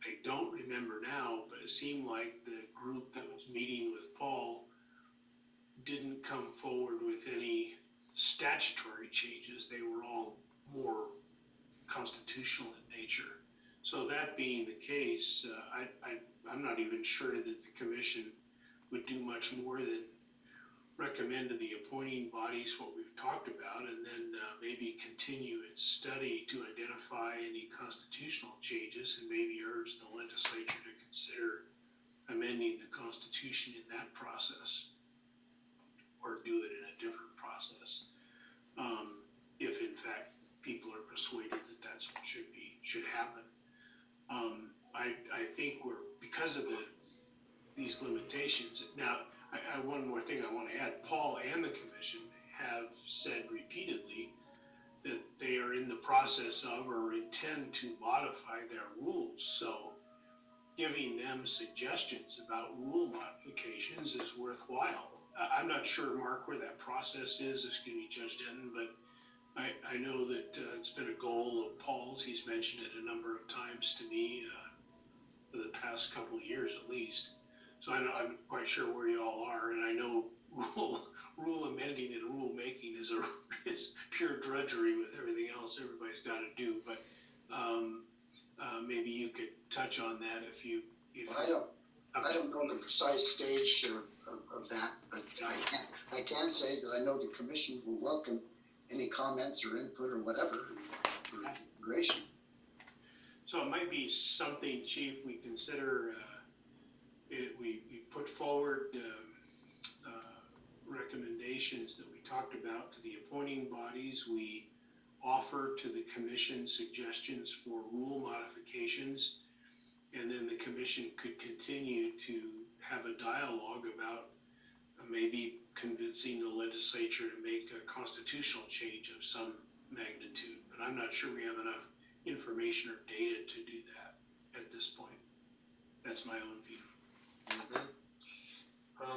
I don't remember now, but it seemed like the group that was meeting with Paul didn't come forward with any statutory changes. They were all more constitutional in nature. So that being the case, I'm not even sure that the commission would do much more than recommend to the appointing bodies what we've talked about, and then maybe continue its study to identify any constitutional changes, and maybe urge the legislature to consider amending the Constitution in that process, or do it in a different process, if in fact people are persuaded that that's what should happen. I think because of these limitations. Now, one more thing I want to add. Paul and the commission have said repeatedly that they are in the process of or intend to modify their rules. So giving them suggestions about rule modifications is worthwhile. I'm not sure, Mark, where that process is. Excuse me, Judge Denton, but I know that it's been a goal of Paul's. He's mentioned it a number of times to me for the past couple of years at least. So I'm not quite sure where you all are, and I know rule amending and rule making is pure drudgery with everything else everybody's got to do. But maybe you could touch on that if you. Well, I don't know the precise stage of that, but I can say that I know the commission will welcome any comments or input or whatever for consideration. So it might be something, Chief, we consider. We put forward recommendations that we talked about to the appointing bodies. We offer to the commission suggestions for rule modifications, and then the commission could continue to have a dialogue about maybe convincing the legislature to make a constitutional change of some magnitude. But I'm not sure we have enough information or data to do that at this point. That's my own view. Mm-hmm.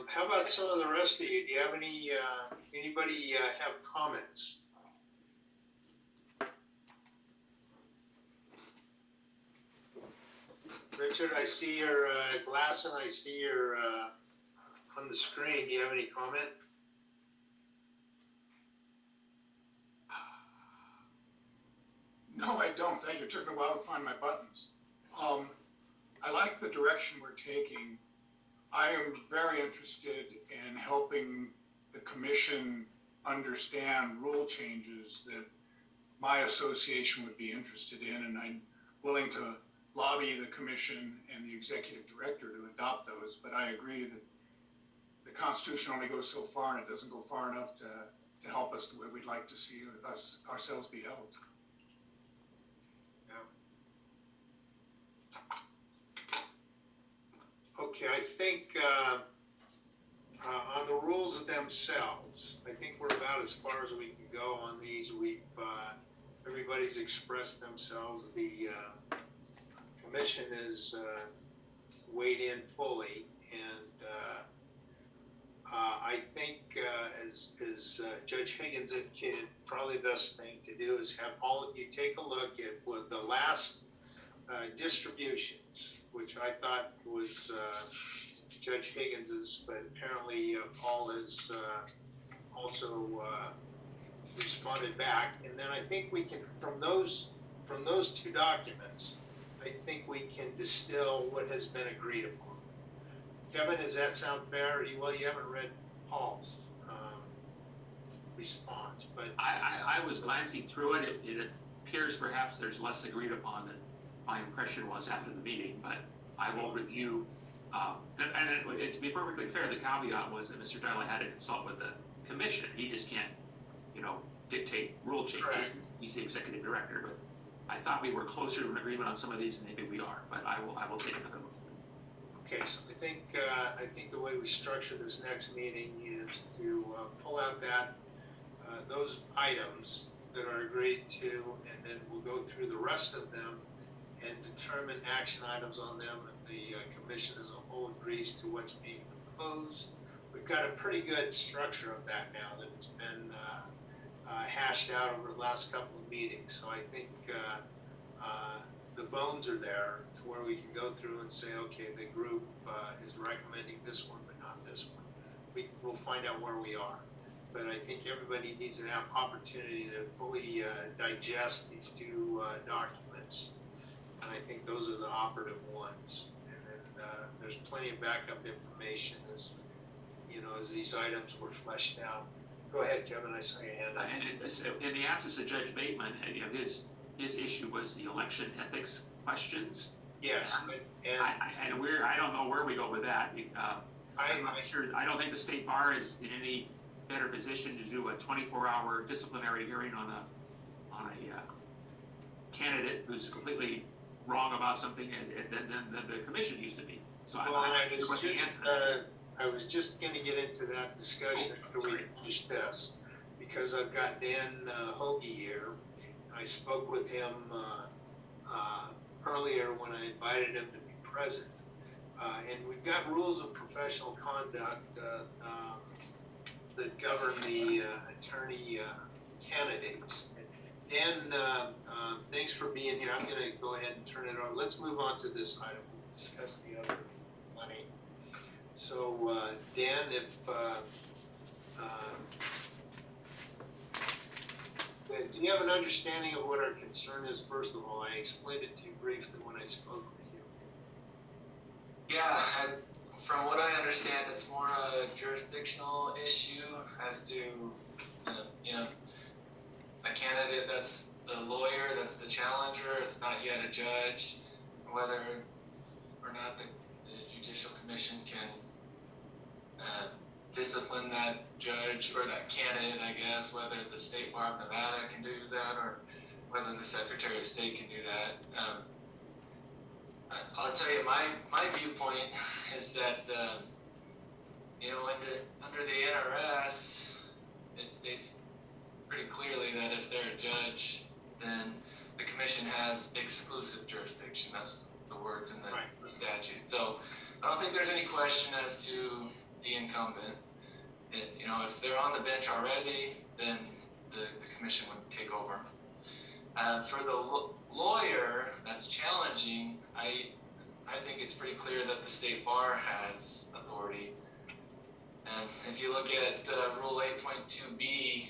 How about some of the rest of you? Do you have anybody have comments? Richard, I see your glass and I see your on the screen. Do you have any comment? No, I don't. Thank you. It took me a while to find my buttons. I like the direction we're taking. I am very interested in helping the commission understand rule changes that my association would be interested in, and I'm willing to lobby the commission and the executive director to adopt those. But I agree that the Constitution only goes so far, and it doesn't go far enough to help us the way we'd like to see us ourselves be held. Okay, I think on the rules themselves, I think we're about as far as we can go on these. Everybody's expressed themselves. The commission is weighed in fully, and I think as Judge Higgins indicated, probably the best thing to do is have all of you take a look at what the last distributions, which I thought was Judge Higgins's, but apparently Paul has also responded back. And then I think we can, from those two documents, I think we can distill what has been agreed upon. Kevin, does that sound fair? Well, you haven't read Paul's response, but I was glancing through it. It appears perhaps there's less agreed upon than my impression was after the meeting, but I will review. And to be perfectly fair, the caveat was that Mr. Darley had to consult with the commission. He just can't, dictate rule changes. Correct. He's the executive director, but I thought we were closer to an agreement on some of these, and maybe we are. But I will take another look. okay. So I think the way we structure this next meeting is to pull out those items that are agreed to, and then we'll go through the rest of them and determine action items on them. And the commission as a whole agrees to what's being proposed. We've got a pretty good structure of that now that it's been hashed out over the last couple of meetings. So I think the bones are there to where we can go through and say, okay, the group is recommending this one, but not this one. We'll find out where we are. But I think everybody needs to have opportunity to fully digest these two documents. And I think those are the operative ones. And then there's plenty of backup information as these items were fleshed out. Go ahead, Kevin, I saw your hand up. And in the absence of Judge Bateman, his issue was the election ethics questions. Yes, and I don't know where we go with that. I'm not sure. I don't think the state bar is in any better position to do a 24-hour disciplinary hearing on a candidate who's completely wrong about something than the commission used to be. So I was just going to get into that discussion after we finish this, because I've got Dan Hoagie here. I spoke with him earlier when I invited him to be present. And we've got rules of professional conduct that govern the attorney candidates. Dan, thanks for being here. I'm going to go ahead and turn it over. Let's move on to this item. We'll discuss the other money. So, Dan, do you have an understanding of what our concern is? First of all, I explained it to you briefly when I spoke with you. Yeah, from what I understand, it's more a jurisdictional issue as to, a candidate that's the lawyer, that's the challenger, it's not yet a judge, whether or not the Judicial Commission can discipline that judge or that candidate, I guess, whether the State Bar of Nevada can do that or whether the Secretary of State can do that. I'll tell you, my viewpoint is that, under the NRS, it states pretty clearly that if they're a judge, then the commission has exclusive jurisdiction. That's the words in the statute. So I don't think there's any question as to the incumbent. If they're on the bench already, then the commission would take over. For the lawyer that's challenging, I think it's pretty clear that the state bar has authority. And if you look at Rule 8.2b,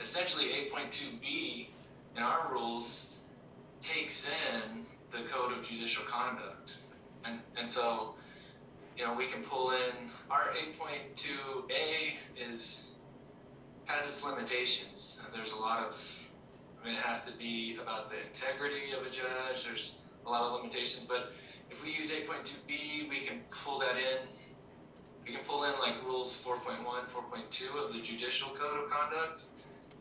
essentially 8.2b in our rules takes in the Code of Judicial Conduct. And so, we can pull in our 8.2a has its limitations. There's a lot of, it has to be about the integrity of a judge. There's a lot of limitations, but if we use 8.2b, we can pull that in. We can pull in like rules 4.1, 4.2 of the Judicial Code of Conduct,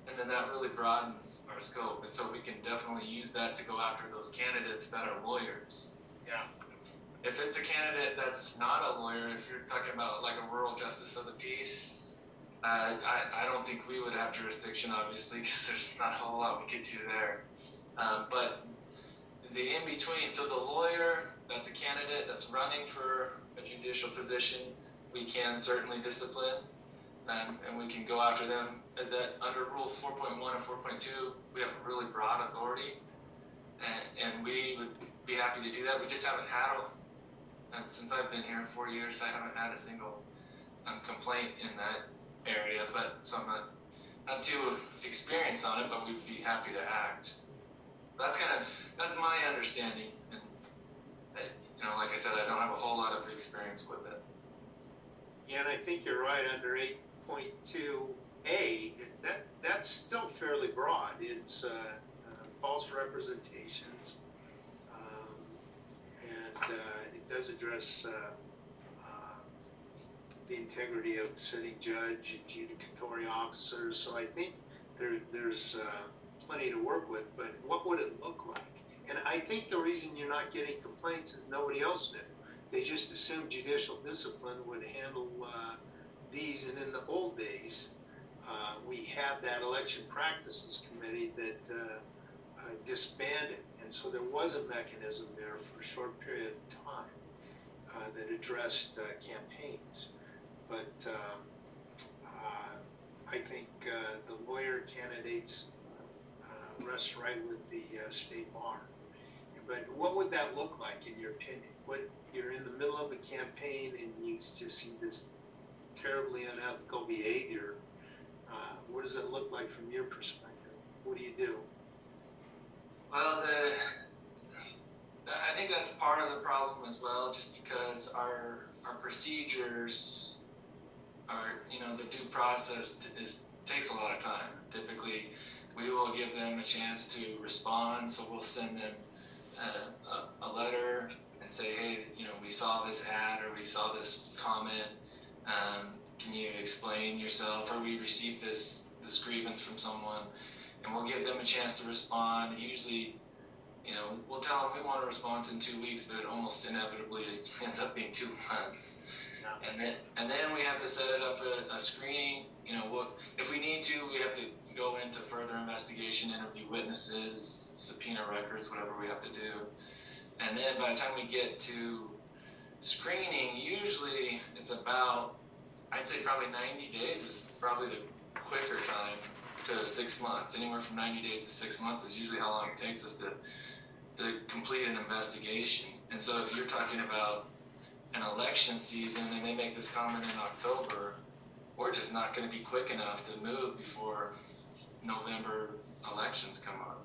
and then that really broadens our scope. And so we can definitely use that to go after those candidates that are lawyers. Yeah. If it's a candidate that's not a lawyer, if you're talking about like a rural justice of the peace, I don't think we would have jurisdiction, obviously, because there's not a whole lot we could do there. But the in-between, so the lawyer that's a candidate that's running for a judicial position, we can certainly discipline, and we can go after them. And that under Rule 4.1 and 4.2, we have a really broad authority, and we would be happy to do that. We just haven't had and since I've been here 4 years, I haven't had a single complaint in that area, but so I'm not too experienced on it, but we'd be happy to act. That's my understanding, and like I said, I don't have a whole lot of experience with it. Yeah, and I think you're right. Under 8.2a, that's still fairly broad. It's false representations, and it does address the integrity of the sitting judge, adjudicatory officers. So I think there's plenty to work with. But what would it look like? And I think the reason you're not getting complaints is nobody else knew. They just assumed judicial discipline would handle these. And in the old days, we had that election practices committee that disbanded. And so there was a mechanism there for a short period of time that addressed campaigns. But I think the lawyer candidates rest right with the state bar. But what would that look like in your opinion? You're in the middle of a campaign and you just see this terribly unethical behavior. What does it look like from your perspective? What do you do? Well, I think that's part of the problem as well, just because our procedures are, the due process takes a lot of time. Typically, we will give them a chance to respond, so we'll send them a letter and say, hey, we saw this ad or we saw this comment. Can you explain yourself? Or we received this grievance from someone, and we'll give them a chance to respond. Usually, we'll tell them we want a response in 2 weeks, but it almost inevitably ends up being 2 months. And then we have to set it up a screening. If we need to, we have to go into further investigation, interview witnesses, subpoena records, whatever we have to do. And then by the time we get to screening, usually it's about, I'd say probably 90 days is probably the quicker time to 6 months. Anywhere from 90 days to 6 months is usually how long it takes us to complete an investigation. And so if you're talking about an election season and they make this comment in October, we're just not going to be quick enough to move before November elections come up.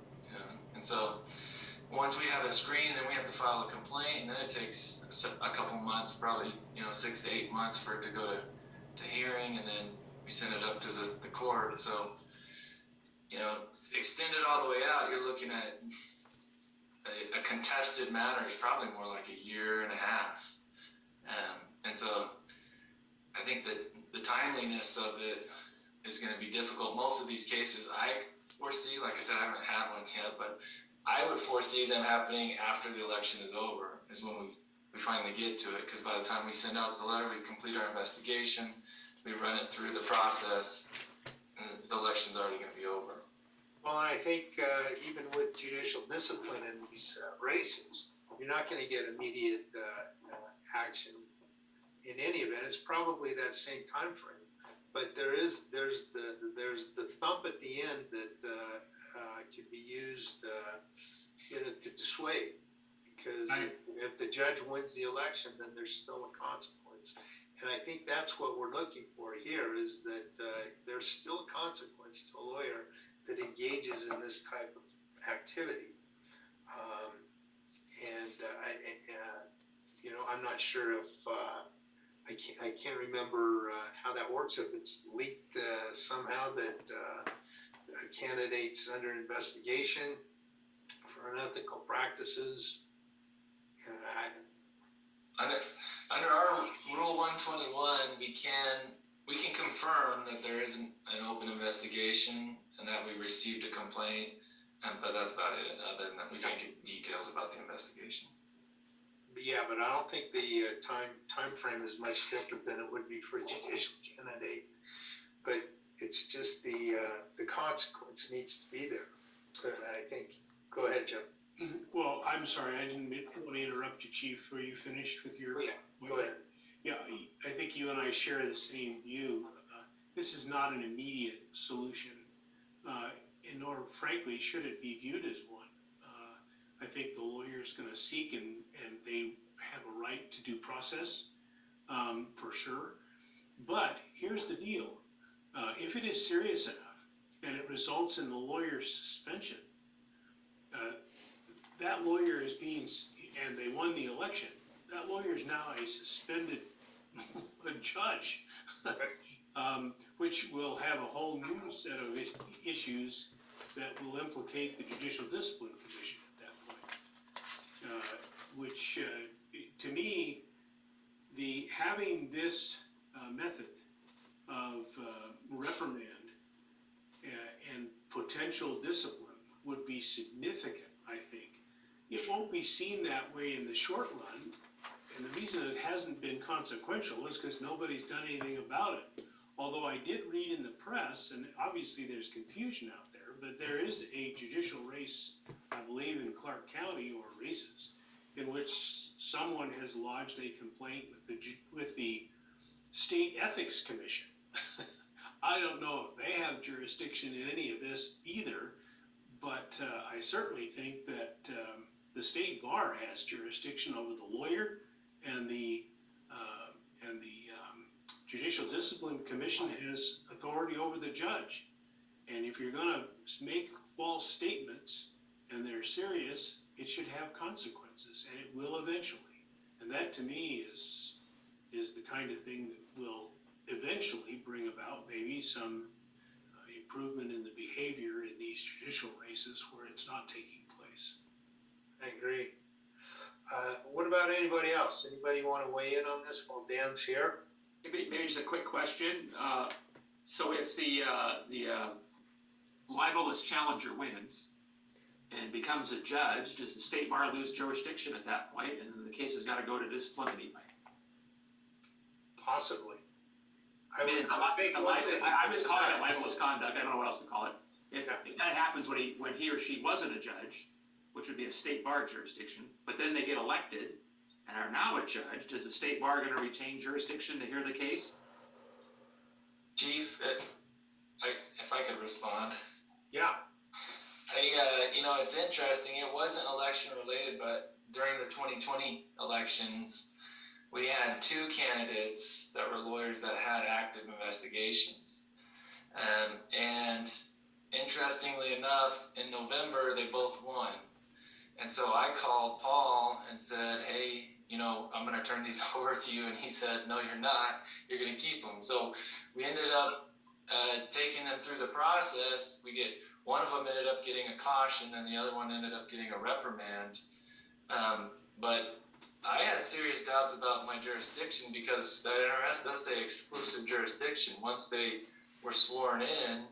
And so once we have a screen, then we have to file a complaint, and then it takes a couple months, probably 6 to 8 months for it to go to hearing, and then we send it up to the court. So extend it all the way out, you're looking at a contested matter is probably more like a year and a half. And so I think that the timeliness of it is going to be difficult. Most of these cases I foresee, like I said, I haven't had one yet, but I would foresee them happening after the election is over, is when we finally get to it. Because by the time we send out the letter, we complete our investigation, we run it through the process, and the election's already going to be over. Well, I think even with judicial discipline in these races, you're not going to get immediate action in any event. It's probably that same time frame, but there's the thump at the end that could be used to dissuade, because if the judge wins the election, then there's still a consequence. And I think that's what we're looking for here, is that there's still a consequence to a lawyer that engages in this type of activity. I'm not sure if I can't remember how that works. If it's leaked somehow that a candidate's under investigation for unethical practices. Under our Rule 121, we can confirm that there isn't an open investigation and that we received a complaint, but that's about it. Other than that, we can't give details about the investigation. Yeah, but I don't think the time frame is much different than it would be for a judicial candidate. But it's just the consequence needs to be there. But I think. Go ahead, Jeff. Well, I'm sorry, I didn't want to interrupt you, Chief. Were you finished with your? Yeah, go ahead. Yeah, I think you and I share the same view. This is not an immediate solution, and nor, frankly, should it be viewed as one. I think the lawyer's going to seek, and they have a right to due process, for sure. But here's the deal. If it is serious enough and it results in the lawyer's suspension, that lawyer is being, and they won the election, that lawyer is now a suspended judge, which will have a whole new set of issues that will implicate the Judicial Discipline Commission at that point. Which, to me, having this method of reprimand and potential discipline would be significant, I think. It won't be seen that way in the short run, and the reason it hasn't been consequential is because nobody's done anything about it. Although I did read in the press, and obviously there's confusion out there, but there is a judicial race, I believe in Clark County, or races, in which someone has lodged a complaint with the State Ethics Commission I don't know if they have jurisdiction in any of this either, but I certainly think that the state bar has jurisdiction over the lawyer, and the Judicial Discipline Commission has authority over the judge. And if you're gonna make false statements and they're serious, it should have consequences, and it will eventually. And that, to me, is the kind of thing that will eventually bring about maybe some improvement in the behavior in these judicial races where it's not taking place. I agree. What about anybody else? Anybody want to weigh in on this while Dan's here? Maybe just a quick question. So if the libelous challenger wins and becomes a judge, does the state bar lose jurisdiction at that point, and then the case has got to go to discipline anyway? Possibly. I'm just calling it libelous conduct. I don't know what else to call it. If that happens when he or she wasn't a judge, which would be a state bar jurisdiction, but then they get elected and are now a judge, does the state bar going to retain jurisdiction to hear the case? Chief, if I could respond. Yeah. It's interesting. It wasn't election related, but during the 2020 elections, we had two candidates that were lawyers that had active investigations. And interestingly enough, in November, they both won. And so I called Paul and said, hey, I'm going to turn these over to you. And he said, no, you're not. You're going to keep them. So we ended up taking them through the process. One of them ended up getting a caution, and the other one ended up getting a reprimand. But I had serious doubts about my jurisdiction because that NRS does say exclusive jurisdiction. Once they were sworn in,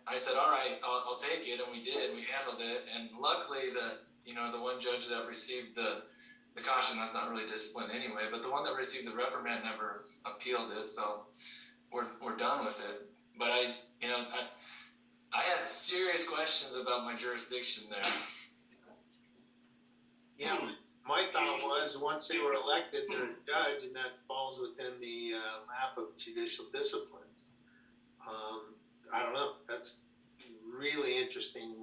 I said, all right, I'll take it, and we did. We handled it, and luckily the one judge that received the caution, that's not really discipline anyway, but the one that received the reprimand never appealed it, so we're done with it. But I had serious questions about my jurisdiction there. Yeah, my thought was once they were elected, they're a judge, and that falls within the lap of judicial discipline. I don't know. That's a really interesting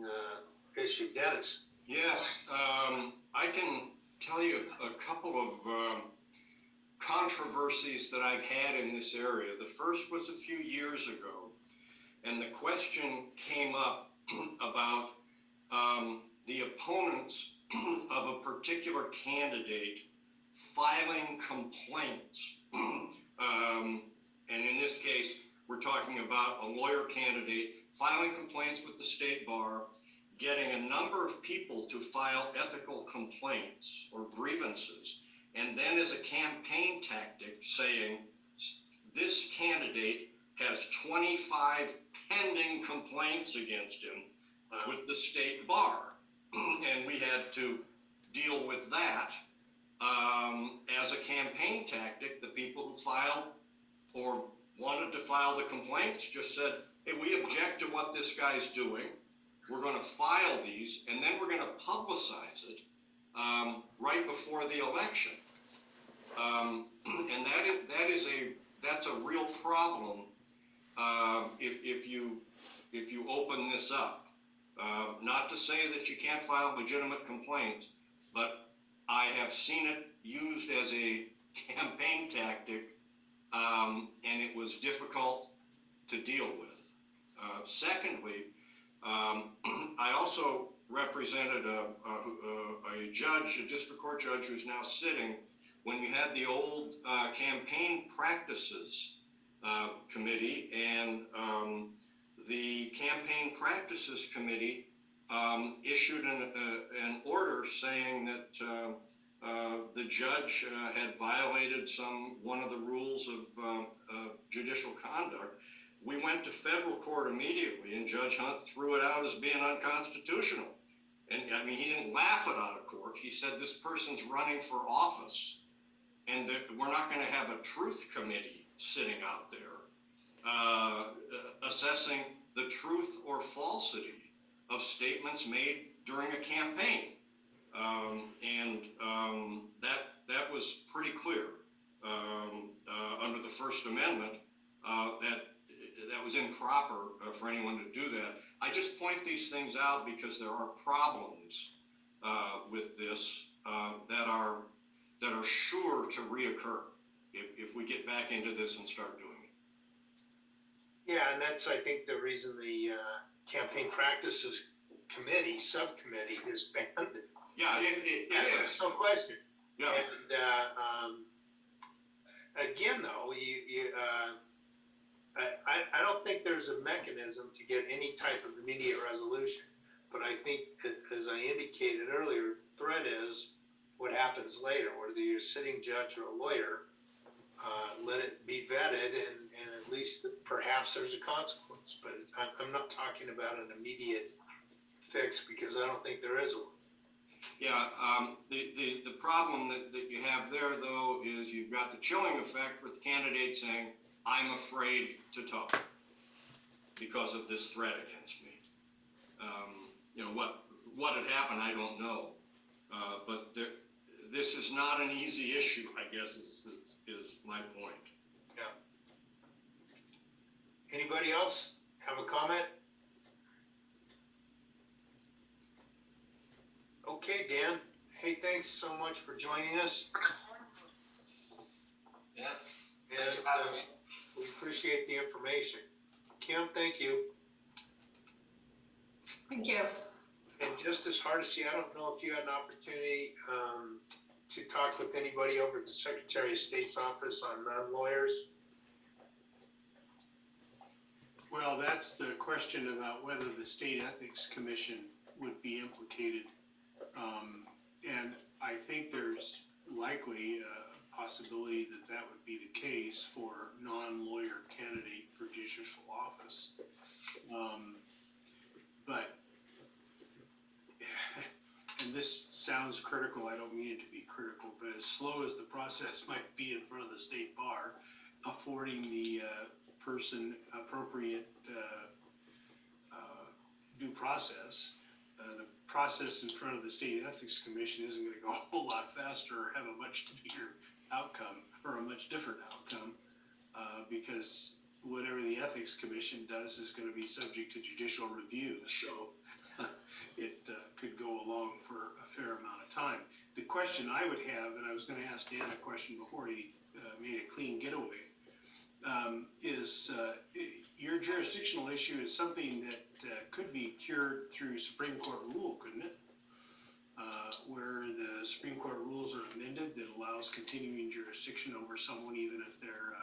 issue. Dennis? Yes, I can tell you a couple of controversies that I've had in this area. The first was a few years ago, and the question came up about the opponents of a particular candidate filing complaints. And in this case, we're talking about a lawyer candidate filing complaints with the state bar, getting a number of people to file ethical complaints or grievances, and then as a campaign tactic saying, this candidate has 25 pending complaints against him with the state bar. And we had to deal with that as a campaign tactic. The people who filed or wanted to file the complaints just said, hey, we object to what this guy's doing. We're going to file these, and then we're going to publicize it right before the election. And that's a real problem if you open this up. Not to say that you can't file legitimate complaints, but I have seen it used as a campaign tactic, and it was difficult to deal with. Secondly, I also represented a judge, a district court judge who's now sitting, when we had the old campaign practices committee, and the campaign practices committee issued an order saying that the judge had violated one of the rules of judicial conduct. We went to federal court immediately, and Judge Hunt threw it out as being unconstitutional. And I mean, he didn't laugh it out of court. He said, this person's running for office, and that we're not going to have a truth committee sitting out there assessing the truth or falsity of statements made during a campaign. That was pretty clear under the First Amendment that was improper for anyone to do that. I just point these things out because there are problems with this that are sure to reoccur if we get back into this and start doing it. Yeah, and that's, I think, the reason the campaign practices subcommittee is banned. Yeah, it is. No question. Yeah. And again, though, I don't think there's a mechanism to get any type of immediate resolution. But I think that, as I indicated earlier, threat is what happens later, whether you're a sitting judge or a lawyer, let it be vetted and at least perhaps there's a consequence. But I'm not talking about an immediate fix because I don't think there is one. Yeah, the problem that you have there, though, is you've got the chilling effect with the candidate saying, I'm afraid to talk because of this threat against me. What had happened, I don't know. But this is not an easy issue, I guess, is my point. Yeah. Anybody else have a comment? Okay, Dan. Hey, thanks so much for joining us. Yeah, And thanks for having me. we appreciate the information. Kim, thank you. Thank you. And Justice Hardesty, I don't know if you had an opportunity to talk with anybody over at the Secretary of State's office on non-lawyers. Well, that's the question about whether the State Ethics Commission would be implicated. And I think there's likely a possibility that would be the case for non-lawyer candidate for judicial office. But, and this sounds critical, I don't mean it to be critical, but as slow as the process might be in front of the state bar, affording the person appropriate due process, the process in front of the State Ethics Commission isn't going to go a whole lot faster or have a much bigger outcome or a much different outcome because whatever the Ethics Commission does is going to be subject to judicial review. So it could go along for a fair amount of time. The question I would have, and I was going to ask Dan a question before he made a clean getaway, is your jurisdictional issue is something that could be cured through Supreme Court rule, couldn't it? Where the Supreme Court rules are amended that allows continuing jurisdiction over someone even if their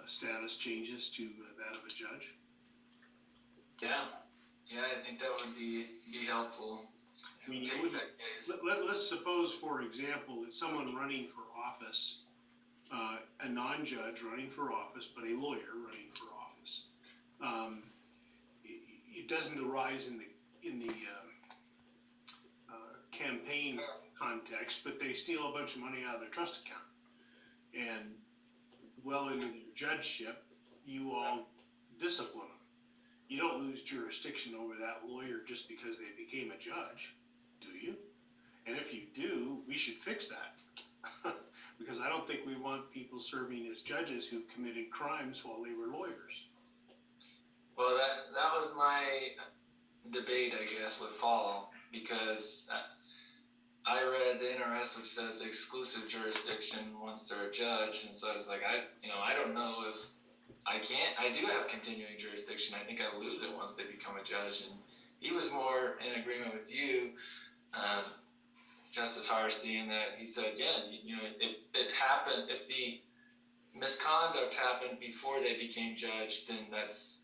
status changes to that of a judge? Yeah, I think that would be helpful. I mean, Takes that case. let's suppose, for example, that someone running for office, a non-judge running for office, but a lawyer running for office, it doesn't arise in the campaign context, but they steal a bunch of money out of their trust account. And well into their judgeship, you all discipline them. You don't lose jurisdiction over that lawyer just because they became a judge, do you? And if you do, we should fix that. Because I don't think we want people serving as judges who committed crimes while they were lawyers. Well, that was my debate, I guess, with Paul, because I read the NRS which says exclusive jurisdiction once they're a judge, and so I was like, I don't know if I do have continuing jurisdiction. I think I lose it once they become a judge, and he was more in agreement with you, Justice Hardesty, in that he said, if it happened, if the misconduct happened before they became judge, then that's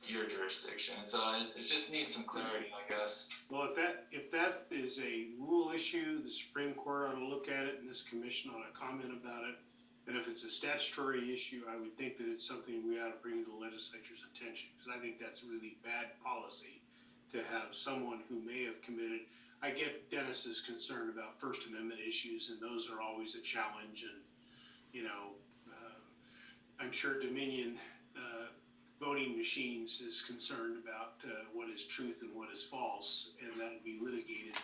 your jurisdiction. So it just needs some clarity, I guess. Well, if that is a rule issue, the Supreme Court ought to look at it, and this commission ought to comment about it. And if it's a statutory issue, I would think that it's something we ought to bring to the legislature's attention, because I think that's really bad policy to have someone who may have committed. I get Dennis's concern about First Amendment issues, and those are always a challenge. And I'm sure Dominion voting machines is concerned about what is truth and what is false, and that will be litigated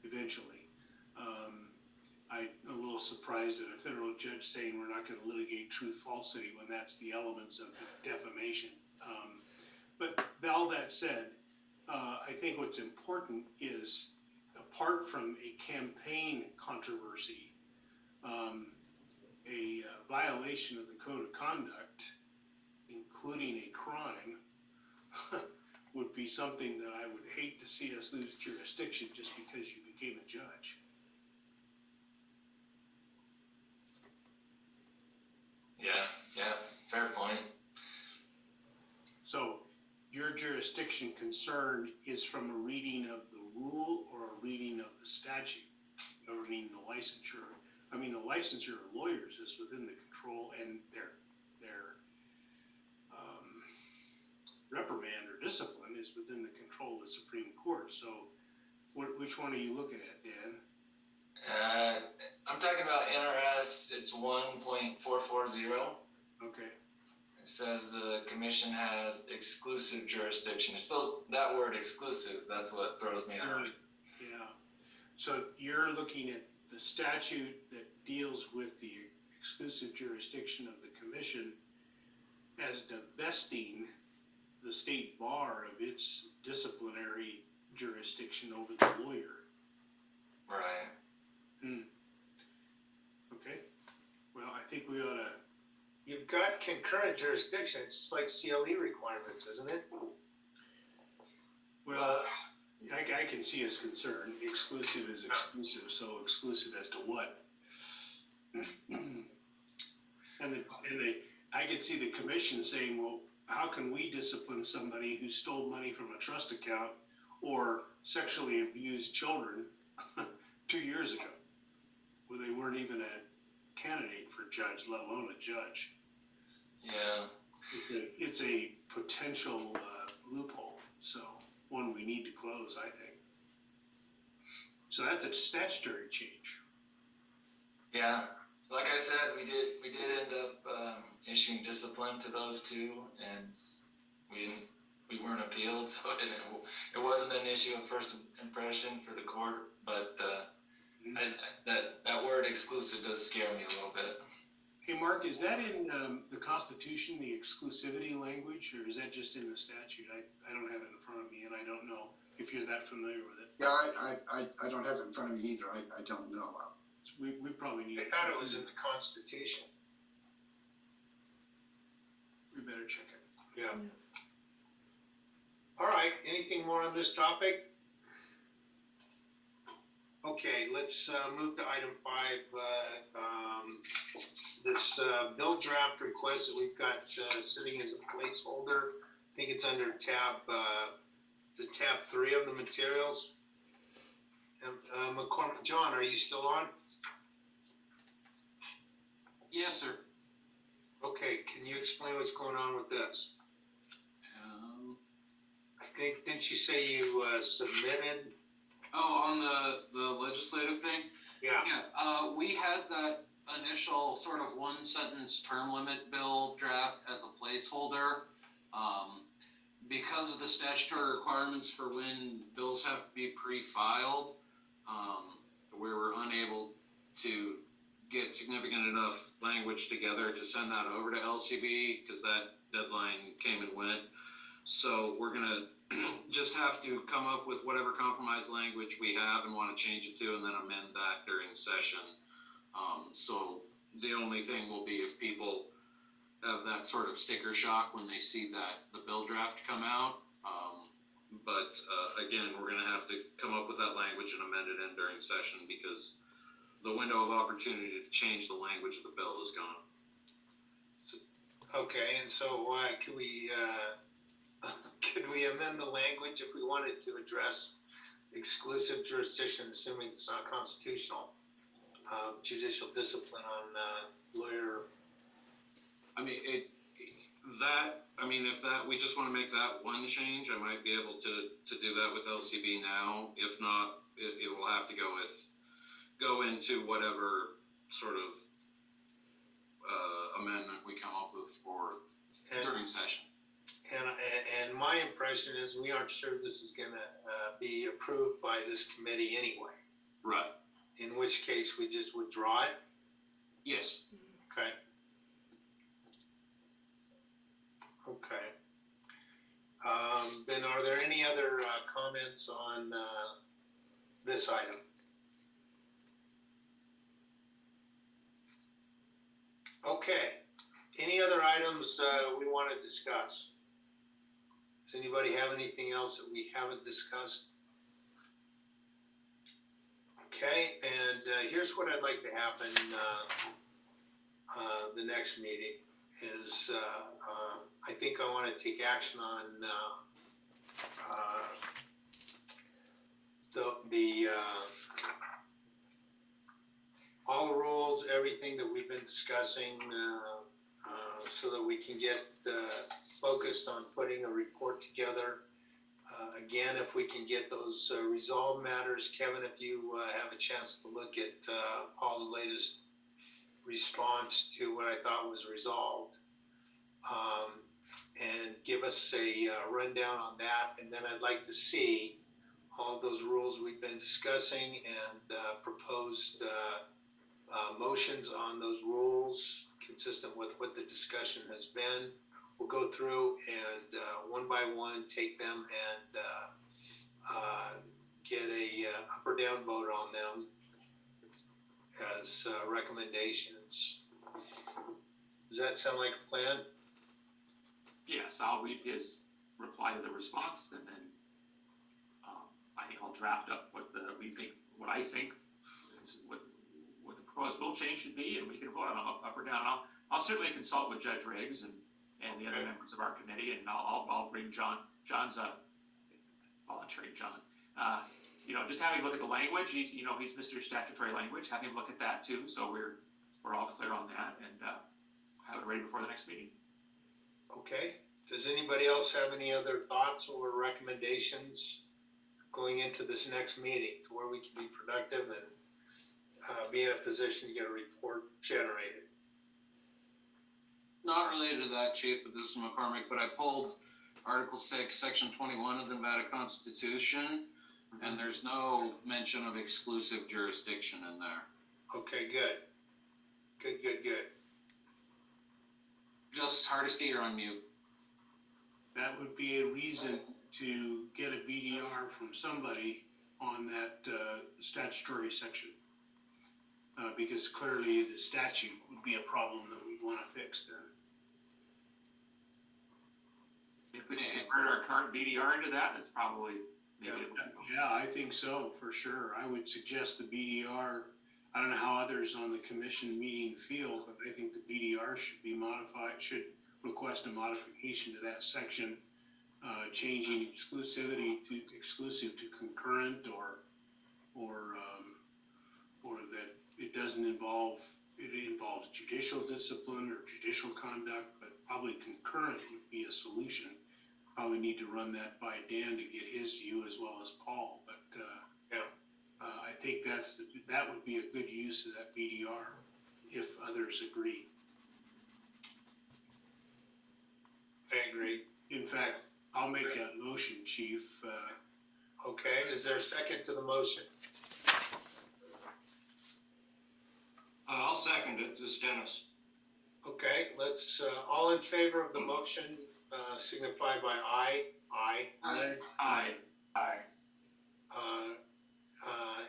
eventually. I'm a little surprised at a federal judge saying we're not gonna litigate truth falsity when that's the elements of defamation. But all that said, I think what's important is, apart from a campaign controversy, a violation of the code of conduct, including a crime, would be something that I would hate to see us lose jurisdiction just because you became a judge. Yeah, fair point. So your jurisdiction concern is from a reading of the rule or a reading of the statute, or reading the licensure? I mean, the licensure of lawyers is within the control, and their reprimand or discipline is within the control of the Supreme Court. So which one are you looking at, Dan? I'm talking about NRS, it's 1.440. Okay. It says the commission has exclusive jurisdiction. It's those, that word exclusive, that's what throws me off. Yeah. So you're looking at the statute that deals with the exclusive jurisdiction of the commission as divesting the state bar of its disciplinary jurisdiction over the lawyer. Right. Okay. Well, I think we ought to. You've got concurrent jurisdiction, it's just like CLE requirements, isn't it? Well, I can see his concern. Exclusive is exclusive, so exclusive as to what? I could see the commission saying, well, how can we discipline somebody who stole money from a trust account or sexually abused children 2 years ago, where they weren't even a candidate for judge, let alone a judge? Yeah. It's a potential loophole, so one we need to close, I think. So that's a statutory change. Yeah. Like I said, we did end up issuing discipline to those two, and we weren't appealed, so it wasn't an issue of first impression for the court. But that word exclusive does scare me a little bit. Hey, Mark, is that in the Constitution, the exclusivity language, or is that just in the statute? I don't have it in front of me, and I don't know if you're that familiar with it. Yeah, I don't have it in front of me either. I don't know. We probably need. I thought it was in the Constitution. We better check it. Yeah. All right, anything more on this topic? Okay, let's move to item 5. This bill draft request that we've got sitting as a placeholder. I think it's under tab 3 of the materials. McCormick, John, are you still on? Yes, sir. Okay, can you explain what's going on with this? I think, didn't you say you submitted? Oh, on the legislative thing? Yeah. Yeah, we had that initial sort of one sentence term limit bill draft as a placeholder. Because of the statutory requirements for when bills have to be pre-filed, we were unable to get significant enough language together to send that over to LCB because that deadline came and went. So we're gonna just have to come up with whatever compromise language we have and want to change it to, and then amend that during session. So the only thing will be if people have that sort of sticker shock when they see that the bill draft come out. But again, we're gonna have to come up with that language and amend it in during session because the window of opportunity to change the language of the bill is gone. Okay, and so could we amend the language if we wanted to address exclusive jurisdiction, assuming it's not constitutional, judicial discipline on lawyer? I mean, if we just want to make that one change, I might be able to do that with LCB now. If not, it will have to go into whatever sort of amendment we come up with for during session. And my impression is we aren't sure this is gonna be approved by this committee anyway. Right. in which case we just withdraw it? Yes. Okay. Okay. Then are there any other comments on this item? Okay. Any other items we want to discuss? Does anybody have anything else that we haven't discussed? Okay, and here's what I'd like to happen the next meeting is I think I want to take action on the all the rules, everything that we've been discussing, so that we can get focused on putting a report together. Again, if we can get those resolved matters, Kevin, if you have a chance to look at Paul's latest response to what I thought was resolved, and give us a rundown on that, and then I'd like to see all of those rules we've been discussing and proposed motions on those rules consistent with what the discussion has been. We'll go through and one by one take them and get a up or down vote on them as recommendations. Does that sound like a plan? Yes, I'll read his reply to the response, and then I think I'll draft up what I think what the proposed rule change should be, and we can vote on it up or down. I'll certainly consult with Judge Riggs and the other members of our committee, and I'll bring John's volunteering John. Just having a look at the language. He's Mr. Statutory Language. Have him look at that too, so we're all clear on that, and have it ready before the next meeting. Okay. Does anybody else have any other thoughts or recommendations going into this next meeting to where we can be productive and be in a position to get a report generated? Not related to that, Chief, but this is McCormick, but I pulled Article 6, Section 21 of the Nevada Constitution, and there's no mention of exclusive jurisdiction in there. Okay, good. Good. Just hardest to hear on mute. That would be a reason to get a BDR from somebody on that statutory section. Because clearly the statute would be a problem that we want to fix then. If we can convert our current BDR into that, that's probably maybe. Yeah, I think so, for sure. I would suggest the BDR, I don't know how others on the commission meeting feel, but I think the BDR should be modified, should request a modification to that section, changing exclusivity to exclusive to concurrent, or that it doesn't involve, it involves judicial discipline or judicial conduct, but probably concurrent would be a solution. Probably need to run that by Dan to get his view as well as Paul, but I think that would be a good use of that BDR if others agree. I agree. In fact, I'll make that motion, Chief. Okay, is there a second to the motion? I'll second it. This is Dennis. Okay, let's, all in favor of the motion, signify by aye. Aye. Aye.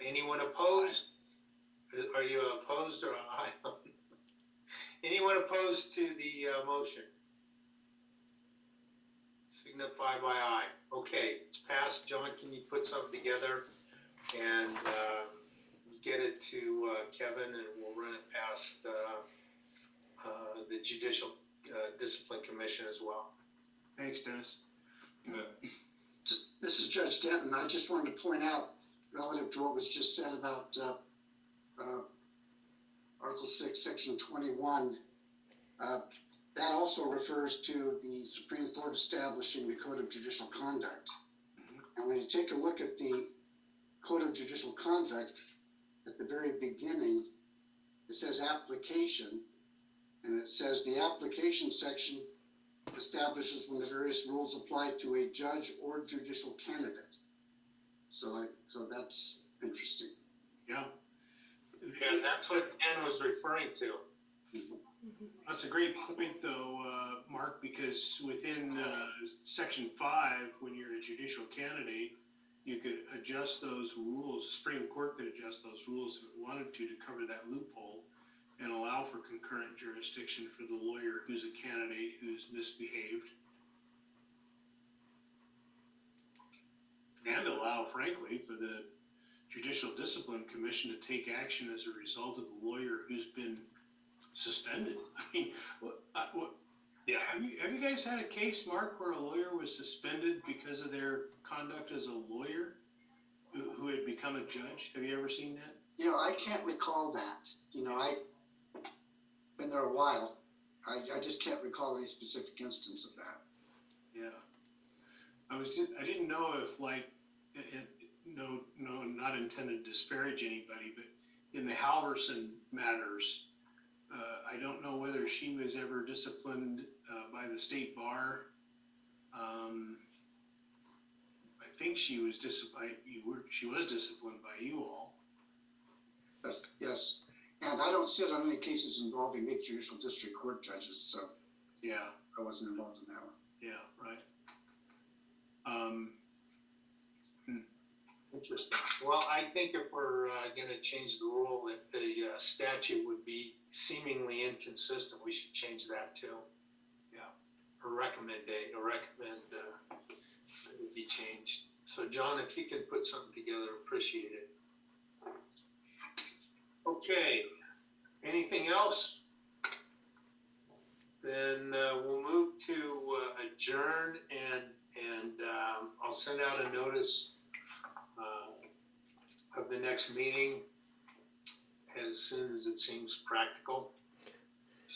Anyone opposed? Are you opposed or aye? Anyone opposed to the motion? Signify by aye. Okay, it's passed. John, can you put something together and get it to Kevin, and we'll run it past the Judicial Discipline Commission as well. Thanks, Dennis. This is Judge Denton. I just wanted to point out, relative to what was just said about Article 6, Section 21, that also refers to the Supreme Court establishing the Code of Judicial Conduct. And when you take a look at the Code of Judicial Conduct, at the very beginning, it says application, and it says the application section establishes when the various rules apply to a judge or judicial candidate. So that's interesting. Yeah. Yeah, that's what Dan was referring to. That's a great point though, Mark, because within, section 5, when you're a judicial candidate, you could adjust those rules, Supreme Court could adjust those rules if it wanted to cover that loophole and allow for concurrent jurisdiction for the lawyer who's a candidate who's misbehaved. And allow, frankly, for the Judicial Discipline Commission to take action as a result of the lawyer who's been suspended. I mean, Yeah. have you guys had a case, Mark, where a lawyer was suspended because of their conduct as a lawyer who had become a judge? Have you ever seen that? You know, I can't recall that. You know, I've been there a while. I just can't recall any specific instance of that. Yeah. I didn't know if, like, no, not intended to disparage anybody, but in the Halverson matters, I don't know whether she was ever disciplined by the state bar. I think she was disciplined by you all. Yes, and I don't sit on any cases involving 8 judicial district court judges, so Yeah, I wasn't involved in that one. yeah, right. Interesting. Well, I think if we're gonna change the rule, if the statute would be seemingly inconsistent, we should change that too. Yeah. Or recommend it would be changed. So John, if you could put something together, appreciate it. Okay, anything else? Then we'll move to adjourn and I'll send out a notice of the next meeting as soon as it seems practical.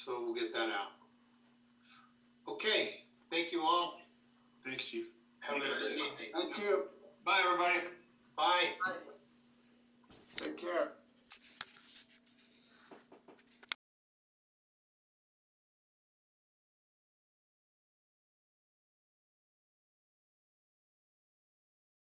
So we'll get that out. Okay, thank you all. Thanks, Chief. Have a good evening. Thank you. Bye, everybody. Bye. Bye.